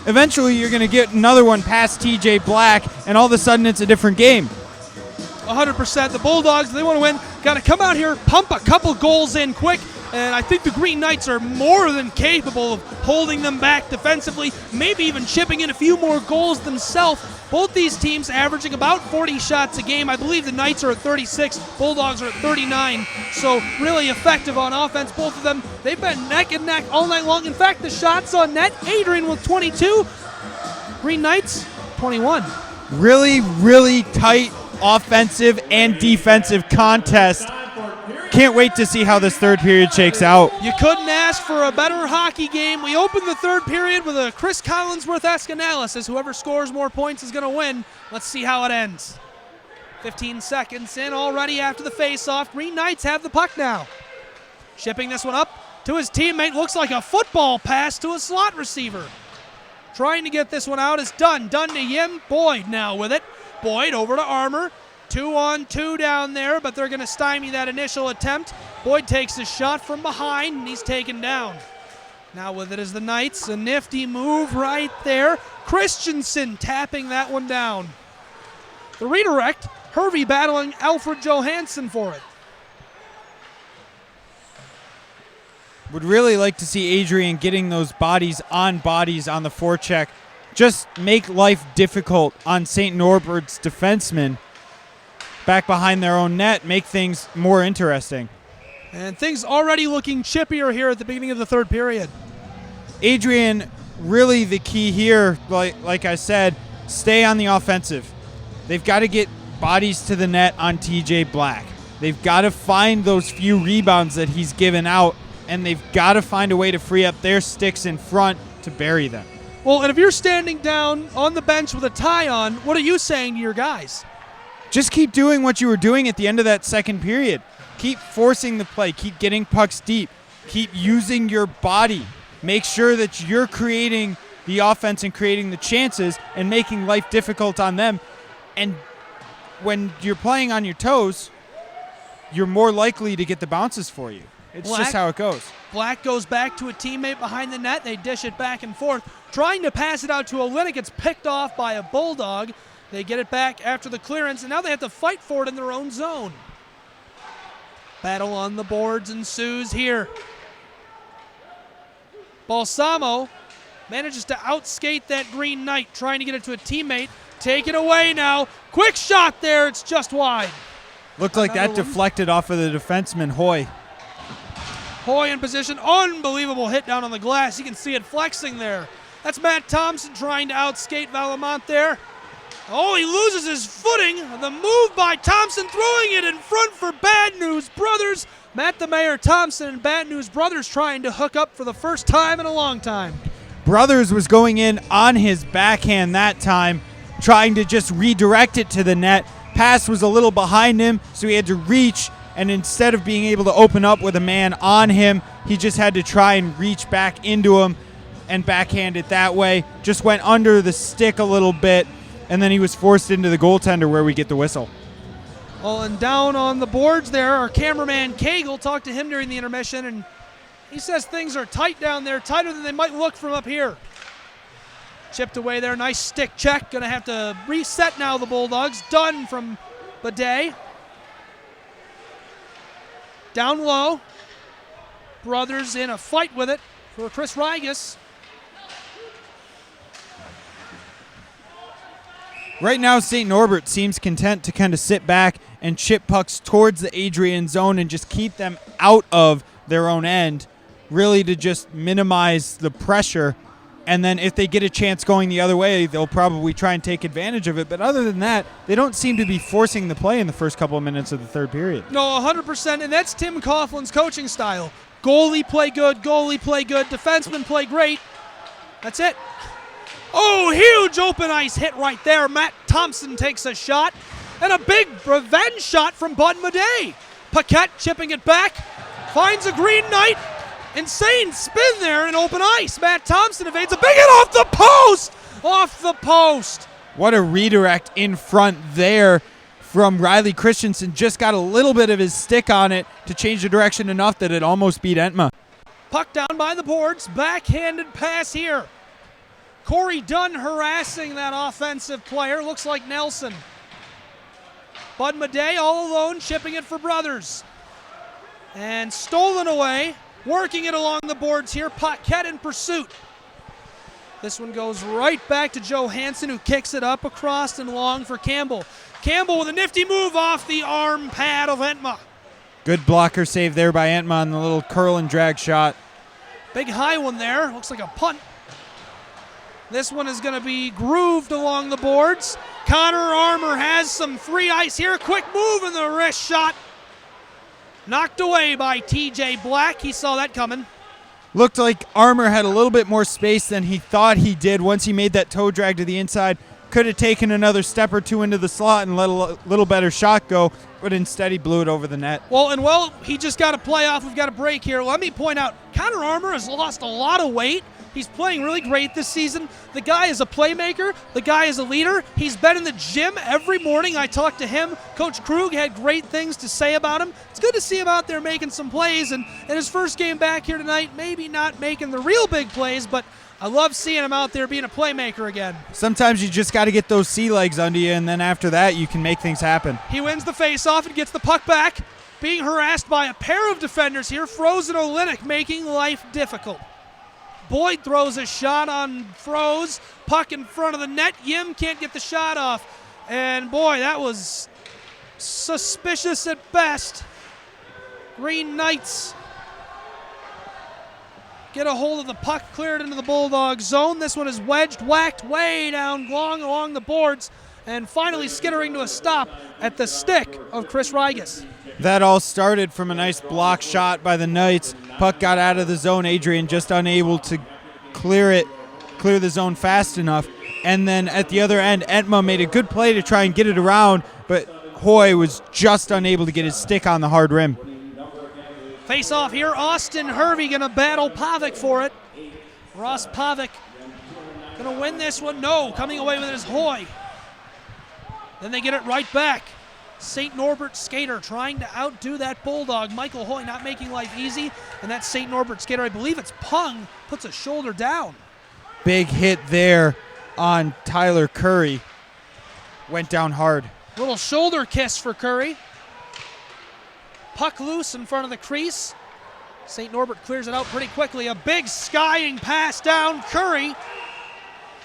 Eventually, you're going to get another one past TJ Black, and all of a sudden, it's a different game. 100%. The Bulldogs, they want to win, got to come out here, pump a couple goals in quick, and I think the Green Knights are more than capable of holding them back defensively, maybe even chipping in a few more goals themselves. Both these teams averaging about 40 shots a game. I believe the Knights are at 36, Bulldogs are at 39, so really effective on offense. Both of them, they've been neck and neck all night long. In fact, the shots on net, Adrian with 22, Green Knights, 21. Really, really tight offensive and defensive contest. Can't wait to see how this third period shakes out. You couldn't ask for a better hockey game. We opened the third period with a Chris Collinsworth-esque analysis. Whoever scores more points is going to win. Let's see how it ends. 15 seconds in already after the face-off. Green Knights have the puck now. Shipping this one up to his teammate. Looks like a football pass to a slot receiver. Trying to get this one out is Dunn. Dunn to Yim. Boyd now with it. Boyd over to Armour. 2-on-2 down there, but they're going to stymie that initial attempt. Boyd takes a shot from behind, and he's taken down. Now with it is the Knights. A nifty move right there. Christensen tapping that one down. The redirect, Hervey battling Alfred Johansson for it. Would really like to see Adrian getting those bodies on the forecheck. Just make life difficult on St. Norbert's defensemen. Back behind their own net, make things more interesting. And things already looking chippier here at the beginning of the third period. Adrian, really the key here, like I said, stay on the offensive. They've got to get bodies to the net on TJ Black. They've got to find those few rebounds that he's given out, and they've got to find a way to free up their sticks in front to bury them. Well, and if you're standing down on the bench with a tie on, what are you saying to your guys? Just keep doing what you were doing at the end of that second period. Keep forcing the play. Keep getting pucks deep. Keep using your body. Make sure that you're creating the offense and creating the chances and making life difficult on them. And when you're playing on your toes, you're more likely to get the bounces for you. It's just how it goes. Black goes back to a teammate behind the net. They dish it back and forth. Trying to pass it out to Olynyk. It's picked off by a Bulldog. They get it back after the clearance, and now they have to fight for it in their own zone. Battle on the boards ensues here. Balsamo manages to outskate that Green Knight, trying to get it to a teammate. Take it away now. Quick shot there. It's just wide. Looked like that deflected off of the defenseman, Hoy. Hoy in position. Unbelievable hit down on the glass. You can see it flexing there. That's Matt Thompson trying to outskate Valamont there. Oh, he loses his footing. The move by Thompson, throwing it in front for Bad News Brothers. Matt the Mayor Thompson and Bad News Brothers trying to hook up for the first time in a long time. Brothers was going in on his backhand that time, trying to just redirect it to the net. Pass was a little behind him, so he had to reach, and instead of being able to open up with a man on him, he just had to try and reach back into him and backhand it that way. Just went under the stick a little bit, and then he was forced into the goaltender where we get the whistle. Well, and down on the boards there, our cameraman Cagle talked to him during the intermission, and he says things are tight down there, tighter than they might look from up here. Chipped away there, nice stick check. Gonna have to reset now, the Bulldogs. Done from Bidet. Down low. Brothers in a fight with it for Chris Rigas. Right now, St. Norbert seems content to kind of sit back and chip pucks towards the Adrian zone and just keep them out of their own end, really to just minimize the pressure. And then if they get a chance going the other way, they'll probably try and take advantage of it. But other than that, they don't seem to be forcing the play in the first couple of minutes of the third period. No, 100%, and that's Tim Coughlin's coaching style. Goalie play good, defenseman play great. That's it. Oh, huge open ice hit right there. Matt Thompson takes a shot, and a big revenge shot from Bud Madej. Paquette chipping it back, finds a Green Knight. Insane spin there in open ice. Matt Thompson evades a big hit off the post! Off the post. What a redirect in front there from Riley Christensen. Just got a little bit of his stick on it to change the direction enough that it almost beat Entma. Puck down by the boards. Backhanded pass here. Corey Dunn harassing that offensive player. Looks like Nelson. Bud Madej all alone, chipping it for Brothers. And stolen away. Working it along the boards here. Paquette in pursuit. This one goes right back to Joe Hansen, who kicks it up across and long for Campbell. Campbell with a nifty move off the arm pad of Entma. Good blocker save there by Entma on the little curl and drag shot. Big high one there. Looks like a punt. This one is going to be grooved along the boards. Connor Armour has some free ice here. Quick move in the wrist shot. Knocked away by TJ Black. He saw that coming. Looked like Armour had a little bit more space than he thought he did once he made that toe drag to the inside. Could have taken another step or two into the slot and let a little better shot go, but instead he blew it over the net. Well, he just got a playoff. We've got a break here. Let me point out, Connor Armour has lost a lot of weight. He's playing really great this season. The guy is a playmaker. The guy is a leader. He's been in the gym every morning. I talked to him. Coach Krug had great things to say about him. It's good to see him out there making some plays. And in his first game back here tonight, maybe not making the real big plays, but I love seeing him out there being a playmaker again. Sometimes you just got to get those sea legs under you, and then after that you can make things happen. He wins the faceoff and gets the puck back. Being harassed by a pair of defenders here. Frozen Olenek making life difficult. Boyd throws a shot on Froze. Puck in front of the net. Yim can't get the shot off. And boy, that was suspicious at best. Green Knights get a hold of the puck, cleared into the Bulldog zone. This one is wedged, whacked way down long along the boards, and finally skittering to a stop at the stick of Chris Rigas. That all started from a nice block shot by the Knights. Puck got out of the zone. Adrian just unable to clear the zone fast enough. And then at the other end, Entma made a good play to try and get it around, but Hoy was just unable to get his stick on the hard rim. Face off here. Austin Hervey going to battle Pavic for it. Ross Pavic going to win this one. No, coming away with it is Hoy. Then they get it right back. St. Norbert skater trying to outdo that Bulldog. Michael Hoy not making life easy. And that St. Norbert skater, I believe it's Pung, puts a shoulder down. Big hit there on Tyler Curry. Went down hard. Little shoulder kiss for Curry. Puck loose in front of the crease. St. Norbert clears it out pretty quickly. A big skying pass down Curry.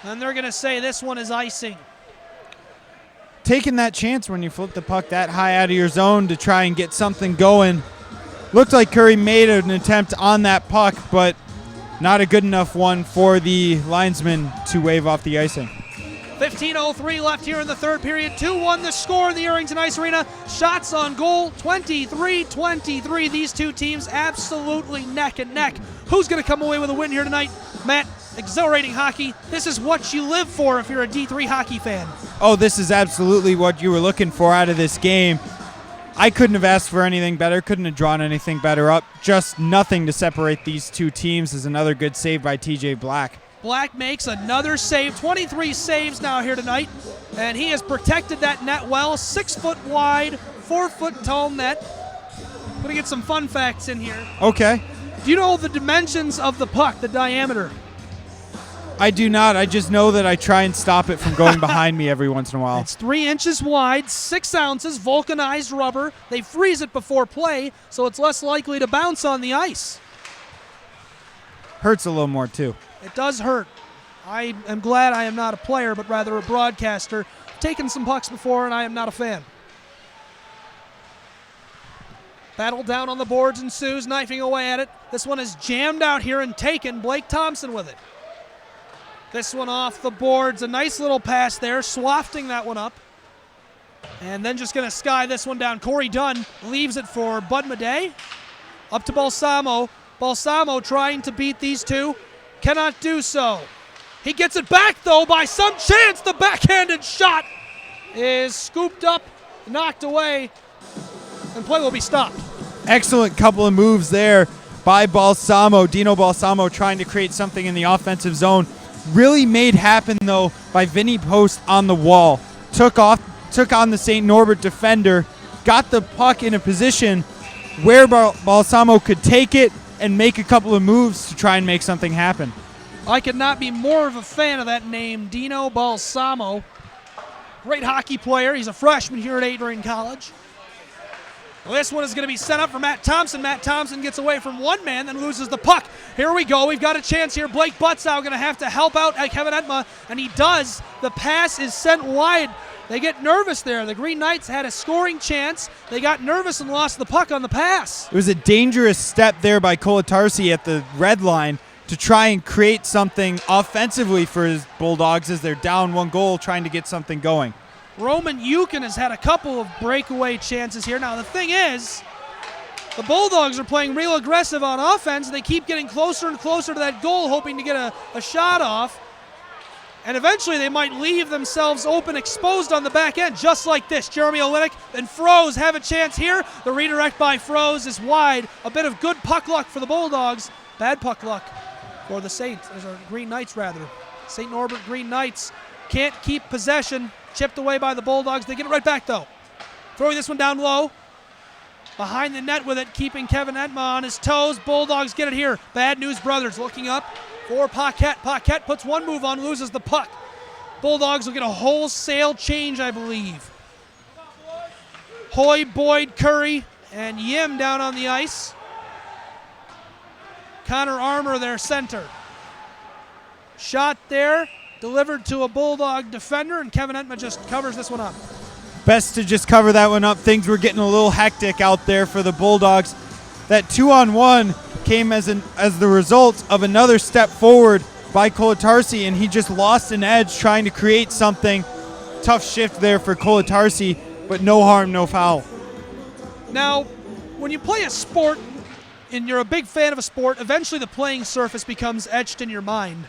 And they're going to say this one is icing. Taking that chance when you flip the puck that high out of your zone to try and get something going. Looked like Curry made an attempt on that puck, but not a good enough one for the linesman to wave off the icing. 15:03 left here in the third period. 2-1 the score in the Arrington Ice Arena. Shots on goal, 23-23. These two teams absolutely neck and neck. Who's going to come away with a win here tonight? Matt, exhilarating hockey. This is what you live for if you're a D3 hockey fan. Oh, this is absolutely what you were looking for out of this game. I couldn't have asked for anything better, couldn't have drawn anything better up. Just nothing to separate these two teams. Is another good save by TJ Black. Black makes another save. 23 saves now here tonight, and he has protected that net well. 6 foot wide, 4 foot tall net. I'm gonna get some fun facts in here. Okay. Do you know the dimensions of the puck, the diameter? I do not. I just know that I try and stop it from going behind me every once in a while. It's 3 inches wide, 6 ounces, vulcanized rubber. They freeze it before play, so it's less likely to bounce on the ice. Hurts a little more, too. It does hurt. I am glad I am not a player, but rather a broadcaster. taken some pucks before, and I am not a fan. Battle down on the boards ensues, knifing away at it. This one is jammed out here and taken. Blake Thompson with it. This one off the boards. A nice little pass there, swafting that one up. And then just going to sky this one down. Corey Dunn leaves it for Bud Madej. Up to Balsamo. Balsamo trying to beat these two. Cannot do so. He gets it back, though, by some chance. The backhanded shot is scooped up, knocked away, and play will be stopped. Excellent couple of moves there by Balsamo. Dino Balsamo trying to create something in the offensive zone. Really made happen, though, by Vinny Post on the wall. Took on the St. Norbert defender, got the puck in a position where Balsamo could take it and make a couple of moves to try and make something happen. I could not be more of a fan of that name, Dino Balsamo. Great hockey player. He's a freshman here at Adrian College. Well, this one is going to be sent up for Matt Thompson. Matt Thompson gets away from one man, then loses the puck. Here we go. We've got a chance here. Blake Butzow going to have to help out Kevin Edma, and he does. The pass is sent wide. They get nervous there. The Green Knights had a scoring chance. They got nervous and lost the puck on the pass. It was a dangerous step there by Kolatarsi at the red line to try and create something offensively for his Bulldogs as they're down 1 goal trying to get something going. Roman Yukon has had a couple of breakaway chances here. Now, the thing is, the Bulldogs are playing real aggressive on offense. They keep getting closer and closer to that goal, hoping to get a shot off. And eventually they might leave themselves open, exposed on the back end, just like this. Jeremy Olenek and Froze have a chance here. The redirect by Froze is wide. A bit of good puck luck for the Bulldogs. Bad puck luck for the Saints, or Green Knights rather. St. Norbert Green Knights can't keep possession. Chipped away by the Bulldogs. They get it right back, though. Throwing this one down low. Behind the net with it, keeping Kevin Edma on his toes. Bulldogs get it here. Bad News Brothers looking up for Paquette. Paquette puts one move on, loses the puck. Bulldogs will get a wholesale change, I believe. Hoy, Boyd, Curry, and Yim down on the ice. Connor Armour, their center. Shot there. Delivered to a Bulldog defender, and Kevin Edma just covers this one up. Best to just cover that one up. Things were getting a little hectic out there for the Bulldogs. That 2-on-1 came as the result of another step forward by Kolatarsi, and he just lost an edge trying to create something. Tough shift there for Kolatarsi, but no harm, no foul. Now, when you play a sport and you're a big fan of a sport, eventually the playing surface becomes etched in your mind.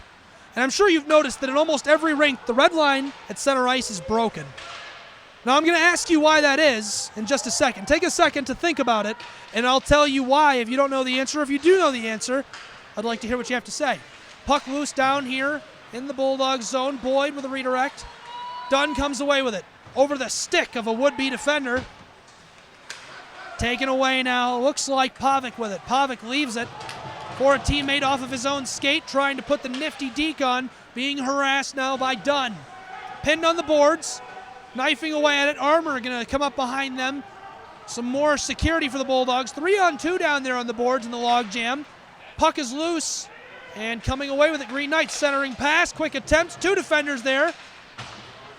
And I'm sure you've noticed that in almost every rink, the red line at center ice is broken. Now, I'm going to ask you why that is in just a second. Take a second to think about it, and I'll tell you why if you don't know the answer. If you do know the answer, I'd like to hear what you have to say. Puck loose down here in the Bulldogs zone. Boyd with a redirect. Dunn comes away with it. Over the stick of a would-be defender. Taken away now. Looks like Pavic with it. Pavic leaves it for a teammate off of his own skate, trying to put the nifty deke on, being harassed now by Dunn. Pinned on the boards, knifing away at it. Armour going to come up behind them. Some more security for the Bulldogs. 3-on-2 down there on the boards in the log jam. Puck is loose, and coming away with it, Green Knights centering pass. Quick attempts, 2 defenders there.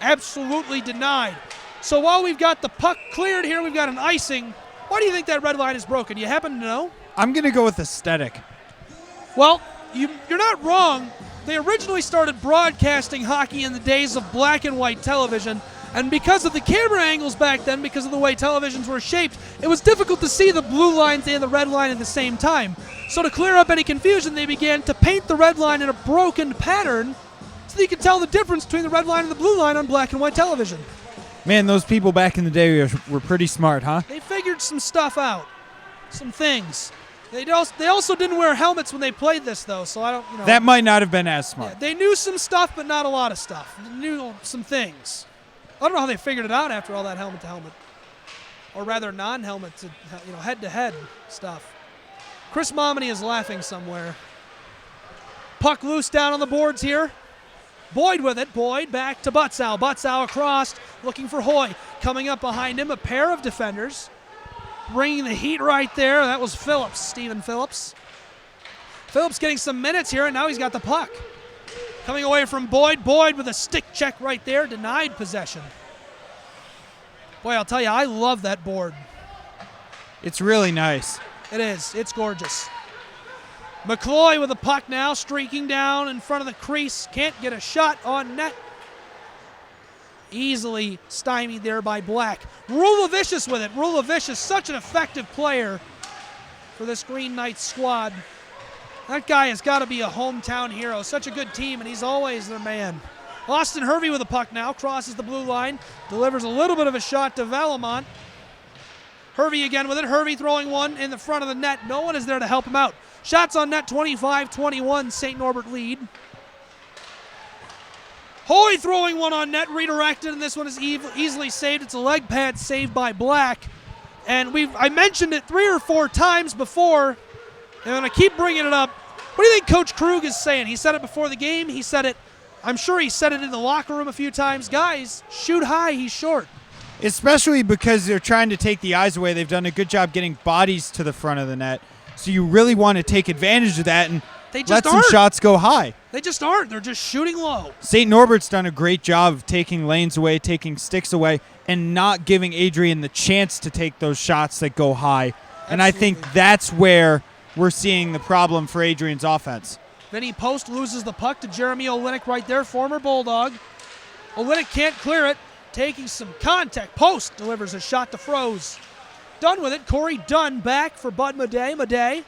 Absolutely denied. So while we've got the puck cleared here, we've got an icing. Why do you think that red line is broken? You happen to know? I'm going to go with aesthetic. Well, you're not wrong. They originally started broadcasting hockey in the days of black and white television, and because of the camera angles back then, because of the way televisions were shaped, it was difficult to see the blue lines and the red line at the same time. So to clear up any confusion, they began to paint the red line in a broken pattern so that you could tell the difference between the red line and the blue line on black and white television. Man, those people back in the day were pretty smart, huh? They figured some stuff out, some things. They also didn't wear helmets when they played this, though, so I don't, you know. That might not have been as smart. Yeah, they knew some stuff, but not a lot of stuff. They knew some things. I don't know how they figured it out after all that helmet-to-helmet. Or rather, non-helmet to, head-to-head stuff. Chris Momini is laughing somewhere. Puck loose down on the boards here. Boyd with it. Boyd back to Butzow. Butzow across, looking for Hoy. Coming up behind him, a pair of defenders. Bringing the heat right there. That was Phillips, Stephen Phillips. Phillips getting some minutes here, and now he's got the puck. Coming away from Boyd. Boyd with a stick check right there. Denied possession. Boy, I'll tell you, I love that board. It's really nice. It is. It's gorgeous. McCloy with the puck now, streaking down in front of the crease. Can't get a shot on net. Easily stymied there by Black. Rulavicious with it. Rulavicious, such an effective player for this Green Knights squad. That guy has got to be a hometown hero. Such a good team, and he's always their man. Austin Hervey with the puck now, crosses the blue line, delivers a little bit of a shot to Valamont. Hervey again with it. Hervey throwing one in the front of the net. No one is there to help him out. Shots on net, 25-21, St. Norbert lead. Hoy throwing one on net, redirected, and this one is easily saved. It's a leg pad saved by Black. And I mentioned it 3 or 4 times before, and I'm going to keep bringing it up. What do you think Coach Krug is saying? He said it before the game. He said it, I'm sure he said it in the locker room a few times. Guys, shoot high, he's short. Especially because they're trying to take the eyes away. They've done a good job getting bodies to the front of the net. So you really want to take advantage of that and let some shots go high. They just aren't. They're just shooting low. St. Norbert's done a great job of taking lanes away, taking sticks away, and not giving Adrian the chance to take those shots that go high. And I think that's where we're seeing the problem for Adrian's offense. Vinny Post loses the puck to Jeremy Olenek right there, former Bulldog. Olenek can't clear it. Taking some contact. Post delivers a shot to Froze. Dunn with it. Corey Dunn back for Bud Madej. Madej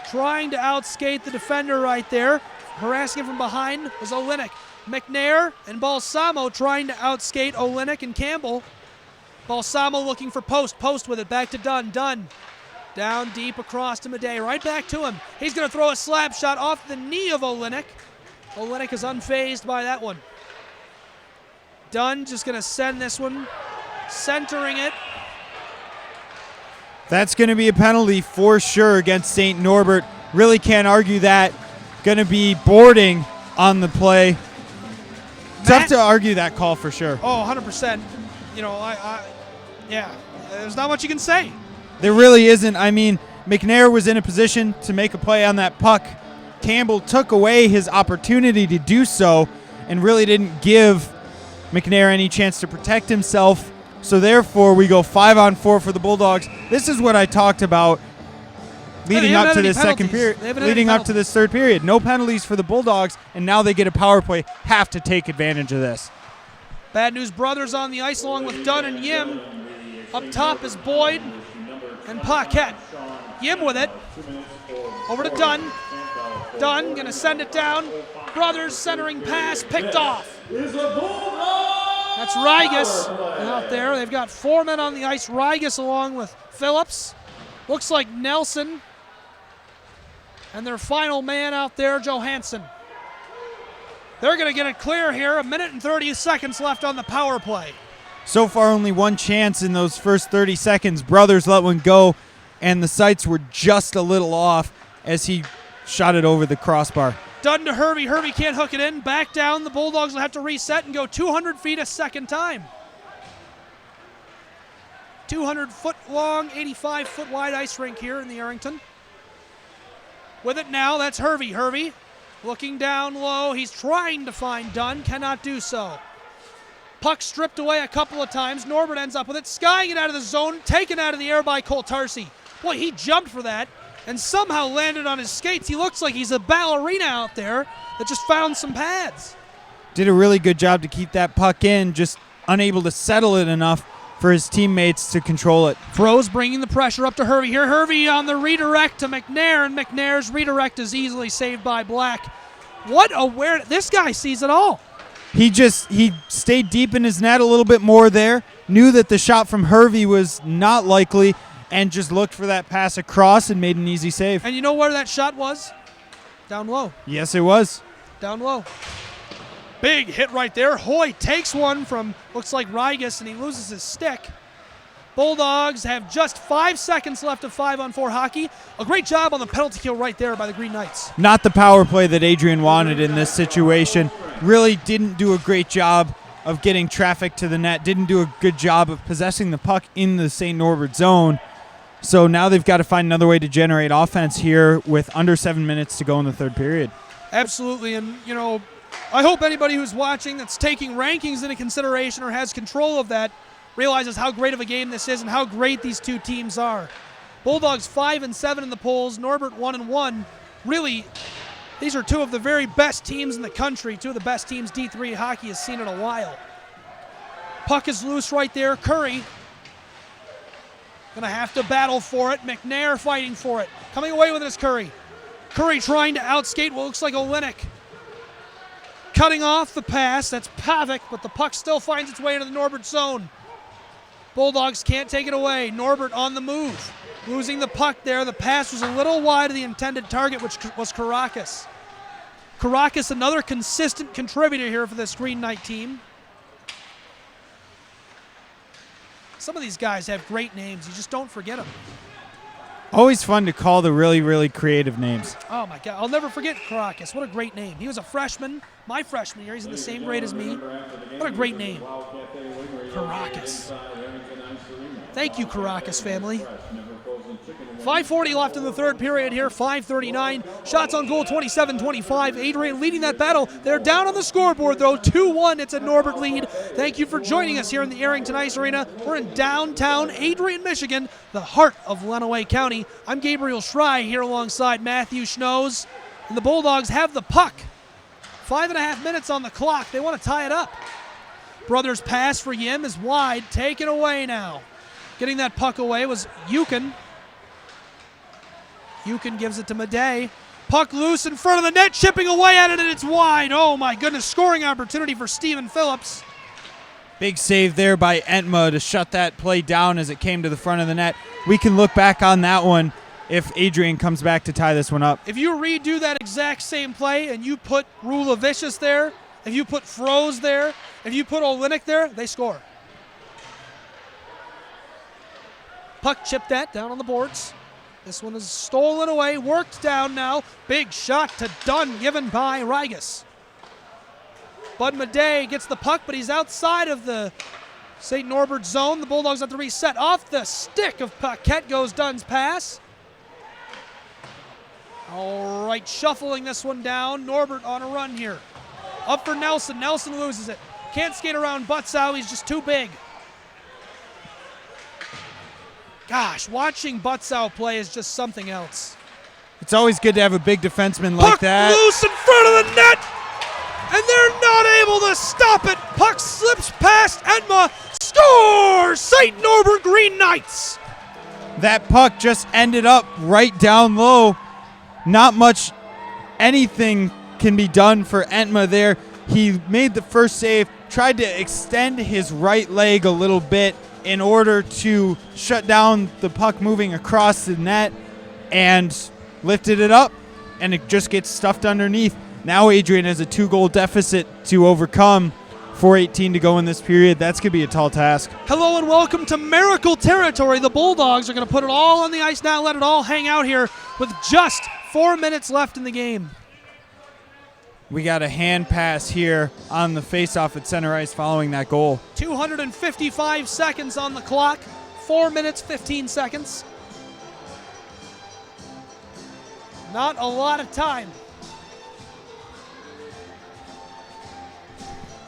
trying to outskate the defender right there. Harassing him from behind was Olenek. McNair and Balsamo trying to outskate Olenek and Campbell. Balsamo looking for Post. Post with it. Back to Dunn. Dunn down deep across to Madej. Right back to him. He's going to throw a slap shot off the knee of Olenek. Olenek is unfazed by that one. Dunn just going to send this one, centering it. That's going to be a penalty for sure against St. Norbert. Really can't argue that. Going to be boarding on the play. Tough to argue that call for sure. Oh, 100%. You know, yeah, there's not much you can say. There really isn't. I mean, McNair was in a position to make a play on that puck. Campbell took away his opportunity to do so and really didn't give McNair any chance to protect himself. So therefore, we go 5-on-4 for the Bulldogs. This is what I talked about leading up to this second period, leading up to this third period. No penalties for the Bulldogs, and now they get a power play. Have to take advantage of this. Bad News Brothers on the ice along with Dunn and Yim. Up top is Boyd and Paquette. Yim with it. Over to Dunn. Dunn going to send it down. Brothers centering pass picked off. That's Rigas out there. They've got 4 men on the ice. Rigas along with Phillips. Looks like Nelson. And their final man out there, Johansson. They're going to get it clear here. 1 minute and 30 seconds left on the power play. So far, only one chance in those first 30 seconds. Brothers let one go, and the sights were just a little off as he shot it over the crossbar. Dunn to Hervey. Hervey can't hook it in. Back down. The Bulldogs will have to reset and go 200 feet a second time. 200-foot long, 85-foot wide ice rink here in the Arrington. With it now, that's Hervey. Hervey looking down low. He's trying to find Dunn. Cannot do so. Puck stripped away a couple of times. Norbert ends up with it. Skying it out of the zone. Taken out of the air by Koltarski. Boy, he jumped for that and somehow landed on his skates. He looks like he's a ballerina out there that just found some pads. Did a really good job to keep that puck in, just unable to settle it enough for his teammates to control it. Froze bringing the pressure up to Hervey here. Hervey on the redirect to McNair, and McNair's redirect is easily saved by Black. What awareness. This guy sees it all. He stayed deep in his net a little bit more there, knew that the shot from Hervey was not likely, and just looked for that pass across and made an easy save. And you know where that shot was? Down low. Yes, it was. Down low. Big hit right there. Hoy takes one from, looks like Rigas, and he loses his stick. Bulldogs have just 5 seconds left of 5-on-4 hockey. A great job on the penalty kill right there by the Green Knights. Not the power play that Adrian wanted in this situation. Really didn't do a great job of getting traffic to the net. Didn't do a good job of possessing the puck in the St. Norbert zone. So now they've got to find another way to generate offense here with under 7 minutes to go in the third period. Absolutely, and you know, I hope anybody who's watching that's taking rankings into consideration or has control of that realizes how great of a game this is and how great these two teams are. Bulldogs 5-7 in the polls, Norbert 1-1. Really, these are two of the very best teams in the country, two of the best teams D3 hockey has seen in a while. Puck is loose right there. Curry gonna have to battle for it. McNair fighting for it. Coming away with it is Curry. Curry trying to outskate what looks like Olenek. Cutting off the pass, that's Pavic, but the puck still finds its way into the Norbert zone. Bulldogs can't take it away. Norbert on the move. Losing the puck there. The pass was a little wide of the intended target, which was Caracas. Caracas, another consistent contributor here for this Green Knight team. Some of these guys have great names. You just don't forget them. Always fun to call the really, really creative names. Oh, my God. I'll never forget Caracas. What a great name. He was a freshman, my freshman year. He's in the same grade as me. What a great name. Caracas. Thank you, Caracas family. 5:40 left in the third period here, 5:39. Shots on goal, 27-25. Adrian leading that battle. They're down on the scoreboard, though, 2-1. It's a Norbert lead. Thank you for joining us here in the Arrington Ice Arena. We're in downtown Adrian, Michigan, the heart of Lenawee County. I'm Gabriel Schrei here alongside Matthew Schnoes. And the Bulldogs have the puck. 5.5 minutes on the clock. They want to tie it up. Brothers' pass for Yim is wide. Taken away now. Getting that puck away was Yukon. Yukon gives it to Madej. Puck loose in front of the net, chipping away at it, and it's wide. Oh, my goodness. Scoring opportunity for Stephen Phillips. Big save there by Entma to shut that play down as it came to the front of the net. We can look back on that one if Adrian comes back to tie this one up. If you redo that exact same play and you put Rulavicius there, if you put Froze there, if you put Olenek there, they score. Puck chipped that down on the boards. This one is stolen away, worked down now. Big shot to Dunn, given by Rigas. Bud Madej gets the puck, but he's outside of the St. Norbert zone. The Bulldogs have to reset. Off the stick of Paquette goes Dunn's pass. All right, shuffling this one down. Norbert on a run here. Up for Nelson. Nelson loses it. Can't skate around Butzow. He's just too big. Gosh, watching Butzow play is just something else. It's always good to have a big defenseman like Puck that. Loose in front of the net, and they're not able to stop it. Puck slips past Entma. Scores! St. Norbert Green Knights. That puck just ended up right down low. Not much anything can be done for Entma there. He made the first save, tried to extend his right leg a little bit in order to shut down the puck moving across the net, and lifted it up, and it just gets stuffed underneath. Now Adrian has a 2-goal deficit to overcome. 4:18 to go in this period. That's going to be a tall task. Hello and welcome to Miracle Territory. The Bulldogs are going to put it all on the ice now, let it all hang out here with just 4 minutes left in the game. We got a hand pass here on the faceoff at center ice following that goal. 255 seconds on the clock. 4 minutes, 15 seconds. Not a lot of time.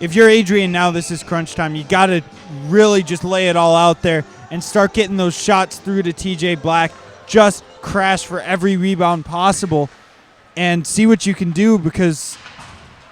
If you're Adrian now, this is crunch time. You got to really just lay it all out there and start getting those shots through to TJ Black. Just crash for every rebound possible and see what you can do, because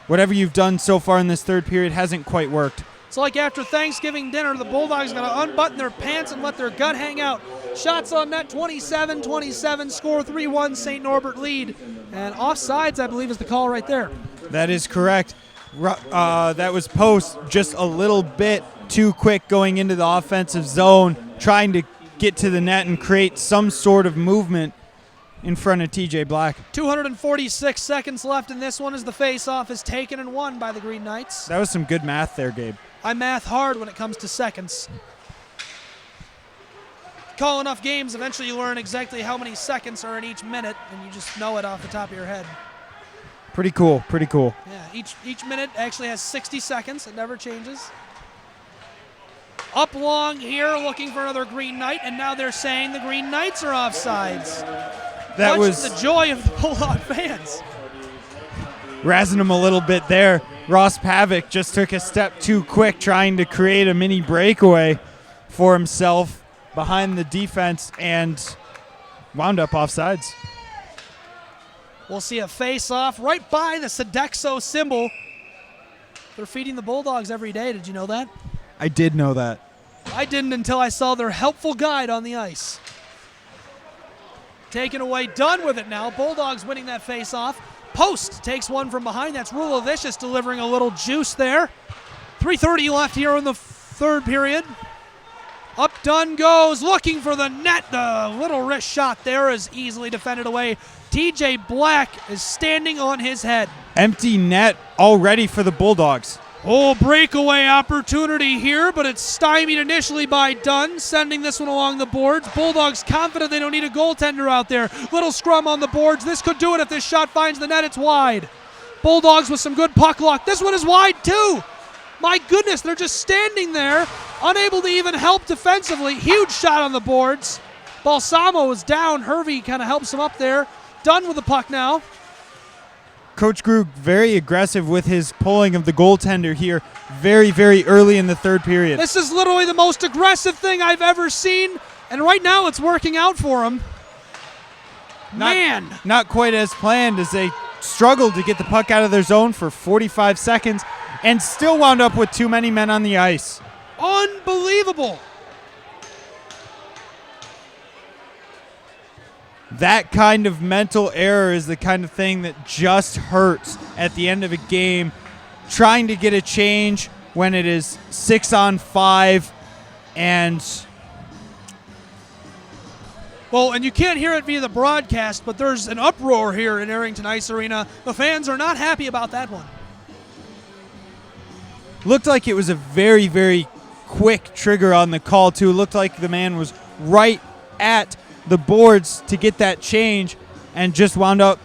whatever you've done so far in this third period hasn't quite worked. It's like after Thanksgiving dinner, the Bulldogs are going to unbutton their pants and let their gut hang out. Shots on net, 27-27, score 3-1, St. Norbert lead. And offsides, I believe, is the call right there. That is correct. That was post just a little bit too quick going into the offensive zone, trying to get to the net and create some sort of movement in front of TJ Black. 246 seconds left in this one as the face-off is taken and won by the Green Knights. That was some good math there, Gabe. I math hard when it comes to seconds. Call enough games, eventually you learn exactly how many seconds are in each minute, and you just know it off the top of your head. Pretty cool, pretty cool. Yeah, each minute actually has 60 seconds. It never changes. Up long here, looking for another Green Knight, and now they're saying the Green Knights are offsides. That Much was the joy of the Bulldog fans. razzing him a little bit there. Ross Pavic just took a step too quick trying to create a mini breakaway. for himself behind the defense and wound up offsides. We'll see a face-off right by the Sodexo symbol. They're feeding the Bulldogs every day. Did you know that? I did know that. I didn't until I saw their helpful guide on the ice. Taken away, done with it now. Bulldogs winning that face-off. Post takes one from behind. That's Rulovicius delivering a little juice there. 3:30 left here in the third period. Up Dunn goes, looking for the net. The little wrist shot there is easily defended away. TJ Black is standing on his head. Empty net already for the Bulldogs. Oh, breakaway opportunity here, but it's stymied initially by Dunn, sending this one along the boards. Bulldogs confident they don't need a goaltender out there. Little scrum on the boards. This could do it if this shot finds the net. It's wide. Bulldogs with some good puck luck. This one is wide too. My goodness, they're just standing there, unable to even help defensively. Huge shot on the boards. Balsamo is down. Hervey kind of helps him up there. Dunn with the puck now. Coach Krug very aggressive with his pulling of the goaltender here very, very early in the third period. This is literally the most aggressive thing I've ever seen, and right now it's working out for him. Not quite as planned as they struggled to get the puck out of their zone for 45 seconds and still wound up with too many men on the ice. Unbelievable. That kind of mental error is the kind of thing that just hurts at the end of a game. Trying to get a change when it is 6-on-5 and... Well, and you can't hear it via the broadcast, but there's an uproar here in Arrington Ice Arena. The fans are not happy about that one. Looked like it was a very, very quick trigger on the call, too. Looked like the man was right at the boards to get that change and just wound up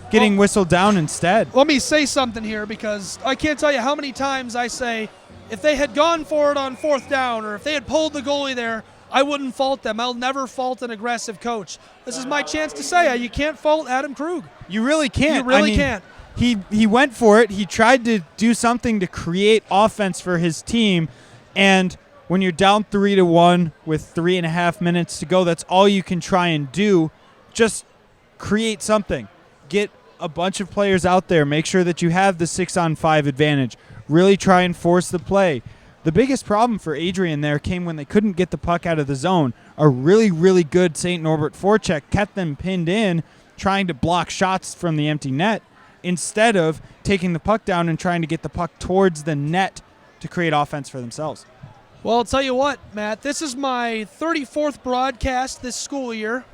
getting whistled down instead. Let me say something here, because I can't tell you how many times I say if they had gone for it on fourth down or if they had pulled the goalie there, I wouldn't fault them. I'll never fault an aggressive coach. This is my chance to say you can't fault Adam Krug. You really can't. You really can't. He went for it. He tried to do something to create offense for his team, and when you're down 3-1 with 3.5 minutes to go, that's all you can try and do. Just create something. Get a bunch of players out there. Make sure that you have the 6-on-5 advantage. Really try and force the play. The biggest problem for Adrian there came when they couldn't get the puck out of the zone. A really, really good St. Norbert forecheck kept them pinned in, trying to block shots from the empty net, instead of taking the puck down and trying to get the puck towards the net to create offense for themselves. Well, I'll tell you what, Matt, this is my 34th broadcast this school year,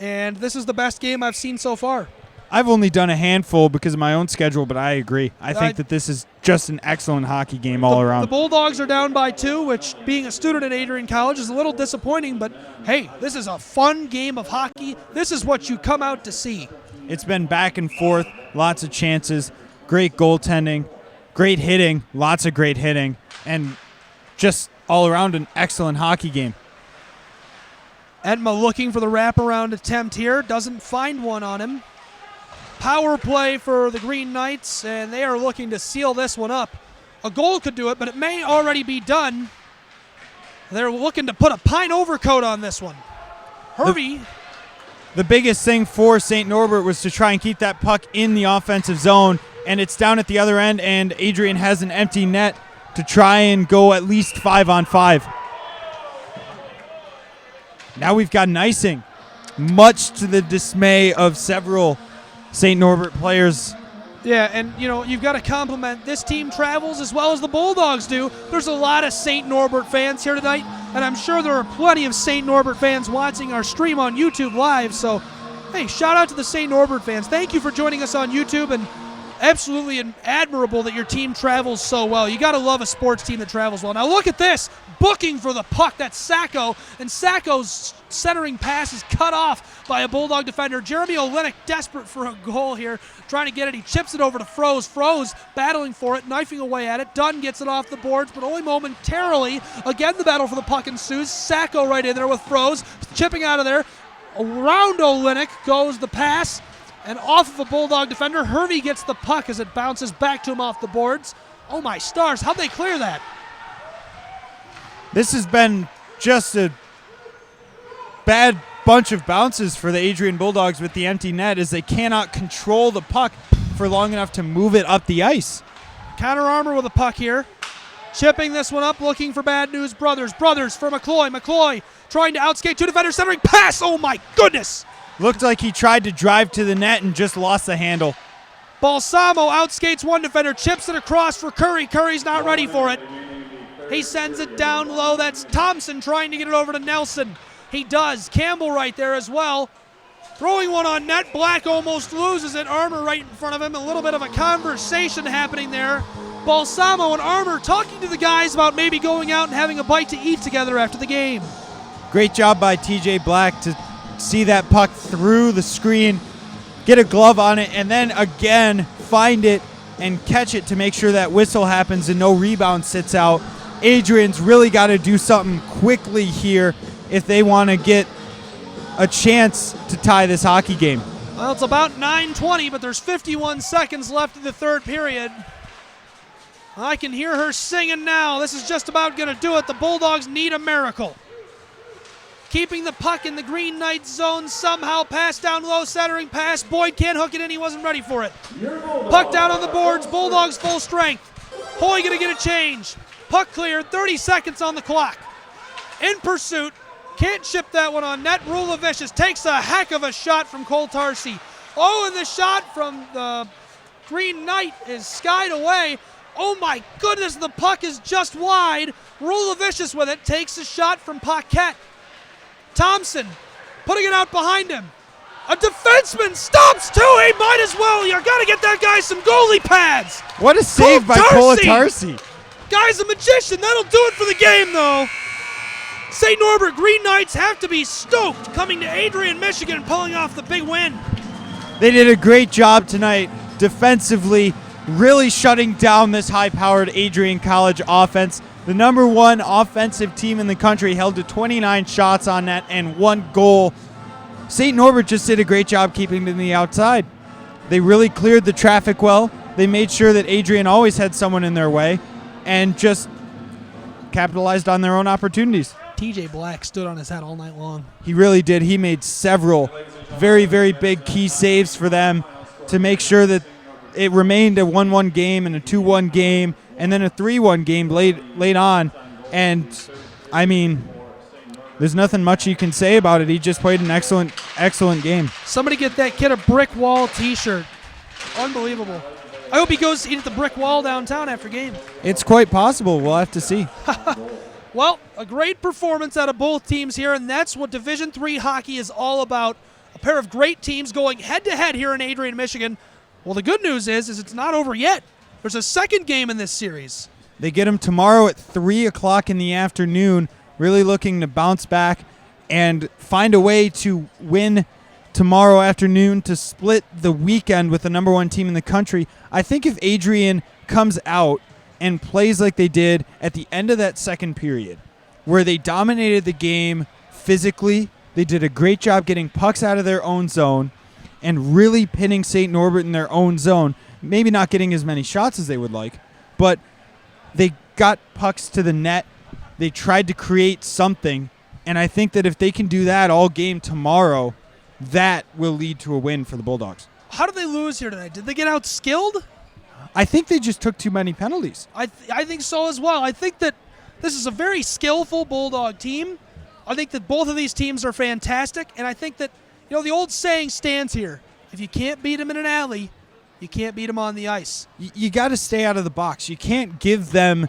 and this is the best game I've seen so far. I've only done a handful because of my own schedule, but I agree. I think that this is just an excellent hockey game all around. The Bulldogs are down by 2, which, being a student at Adrian College, is a little disappointing, but hey, this is a fun game of hockey. This is what you come out to see. It's been back and forth, lots of chances, great goaltending, great hitting, lots of great hitting, and just all around an excellent hockey game. Edma looking for the wraparound attempt here, doesn't find one on him. Power play for the Green Knights, and they are looking to seal this one up. A goal could do it, but it may already be done. They're looking to put a pine overcoat on this one. Hervey. The biggest thing for St. Norbert was to try and keep that puck in the offensive zone, and it's down at the other end, and Adrian has an empty net to try and go at least 5-on-5. Now we've got an icing, much to the dismay of several St. Norbert players. Yeah, and you've got to compliment this team travels as well as the Bulldogs do. There's a lot of St. Norbert fans here tonight, and I'm sure there are plenty of St. Norbert fans watching our stream on YouTube Live. So, hey, shout out to the St. Norbert fans. Thank you for joining us on YouTube, and absolutely admirable that your team travels so well. You got to love a sports team that travels well. Now look at this, booking for the puck. That's Sacco, and Sacco's centering pass is cut off by a Bulldog defender. Jeremy Olenek desperate for a goal here, trying to get it. He chips it over to Froze. Froze battling for it, knifing away at it. Dunn gets it off the boards, but only momentarily. Again, the battle for the puck ensues. Sacco right in there with Froze, chipping out of there. Around Olenek goes the pass, and off of a Bulldog defender. Hervey gets the puck as it bounces back to him off the boards. Oh my stars, how'd they clear that? This has been just a bad bunch of bounces for the Adrian Bulldogs with the empty net as they cannot control the puck for long enough to move it up the ice. Connor Armour with a puck here. Chipping this one up, looking for Bad News Brothers. Brothers for McCloy. McCloy trying to outskate two defenders, centering pass. Oh my goodness! Looked like he tried to drive to the net and just lost the handle. Balsamo outskates one defender, chips it across for Curry. Curry's not ready for it. He sends it down low. That's Thompson trying to get it over to Nelson. He does. Campbell right there as well. Throwing one on net. Black almost loses it. Armour right in front of him. A little bit of a conversation happening there. Balsamo and Armour talking to the guys about maybe going out and having a bite to eat together after the game. Great job by TJ Black to see that puck through the screen, get a glove on it, and then again find it and catch it to make sure that whistle happens and no rebound sits out. Adrian's really got to do something quickly here if they want to get a chance to tie this hockey game. Well, it's about 9:20, but there's 51 seconds left in the third period. I can hear her singing now. This is just about going to do it. The Bulldogs need a miracle. Keeping the puck in the Green Knights zone somehow. Pass down low, centering pass. Boyd can't hook it in. He wasn't ready for it. Puck down on the boards. Bulldogs full strength. Hoy going to get a change. Puck cleared. 30 seconds on the clock. In pursuit. Can't chip that one on net. Rulavicius takes a heck of a shot from Cole Tarsi. Oh, and the shot from the Green Knight is skied away. Oh my goodness, the puck is just wide. Rulavicius with it takes a shot from Paquette. Thompson putting it out behind him. A defenseman stops too. He might as well. You got to get that guy some goalie pads. What a save by Cole Tarsi. Guy's a magician. That'll do it for the game, though. St. Norbert Green Knights have to be stoked coming to Adrian, Michigan, and pulling off the big win. They did a great job tonight defensively, really shutting down this high-powered Adrian College offense. The number one offensive team in the country held to 29 shots on net and 1 goal. St. Norbert just did a great job keeping it in the outside. They really cleared the traffic well. They made sure that Adrian always had someone in their way and just capitalized on their own opportunities. TJ Black stood on his head all night long. He really did. He made several very, very big key saves for them to make sure that it remained a 1-1 game and a 2-1 game and then a 3-1 game late on. And, I mean, there's nothing much you can say about it. He just played an excellent, excellent game. Somebody get that kid a Brick Wall t-shirt. Unbelievable. I hope he goes to eat at the Brick Wall downtown after game. It's quite possible. We'll have to see. Well, a great performance out of both teams here, and that's what Division III hockey is all about. A pair of great teams going head-to-head here in Adrian, Michigan. Well, the good news is it's not over yet. There's a second game in this series. They get them tomorrow at 3 o'clock in the afternoon, really looking to bounce back and find a way to win tomorrow afternoon to split the weekend with the number one team in the country. I think if Adrian comes out and plays like they did at the end of that second period, where they dominated the game physically, they did a great job getting pucks out of their own zone and really pinning St. Norbert in their own zone, maybe not getting as many shots as they would like, but they got pucks to the net. They tried to create something, and I think that if they can do that all game tomorrow, that will lead to a win for the Bulldogs. How did they lose here tonight? Did they get out-skilled? I think they just took too many penalties. I think so as well. I think that this is a very skillful Bulldog team. I think that both of these teams are fantastic, and I think that, you know, the old saying stands here. If you can't beat them in an alley, you can't beat them on the ice. You got to stay out of the box. You can't give them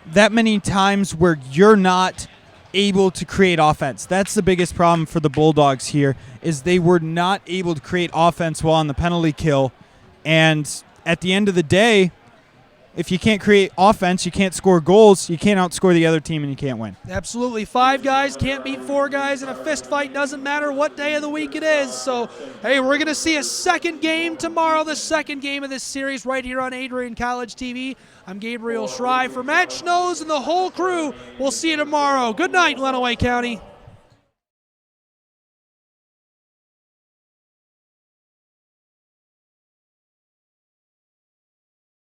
that many times where you're not able to create offense. That's the biggest problem for the Bulldogs here, is they were not able to create offense while on the penalty kill. And at the end of the day, if you can't create offense, you can't score goals, you can't outscore the other team, and you can't win. Absolutely. 5 guys can't beat 4 guys in a fist fight. Doesn't matter what day of the week it is. So, hey, we're going to see a second game tomorrow, the second game of this series right here on Adrian College TV. I'm Gabriel Schrei for Matt Schnoes and the whole crew. We'll see you tomorrow. Good night, Lenawee County.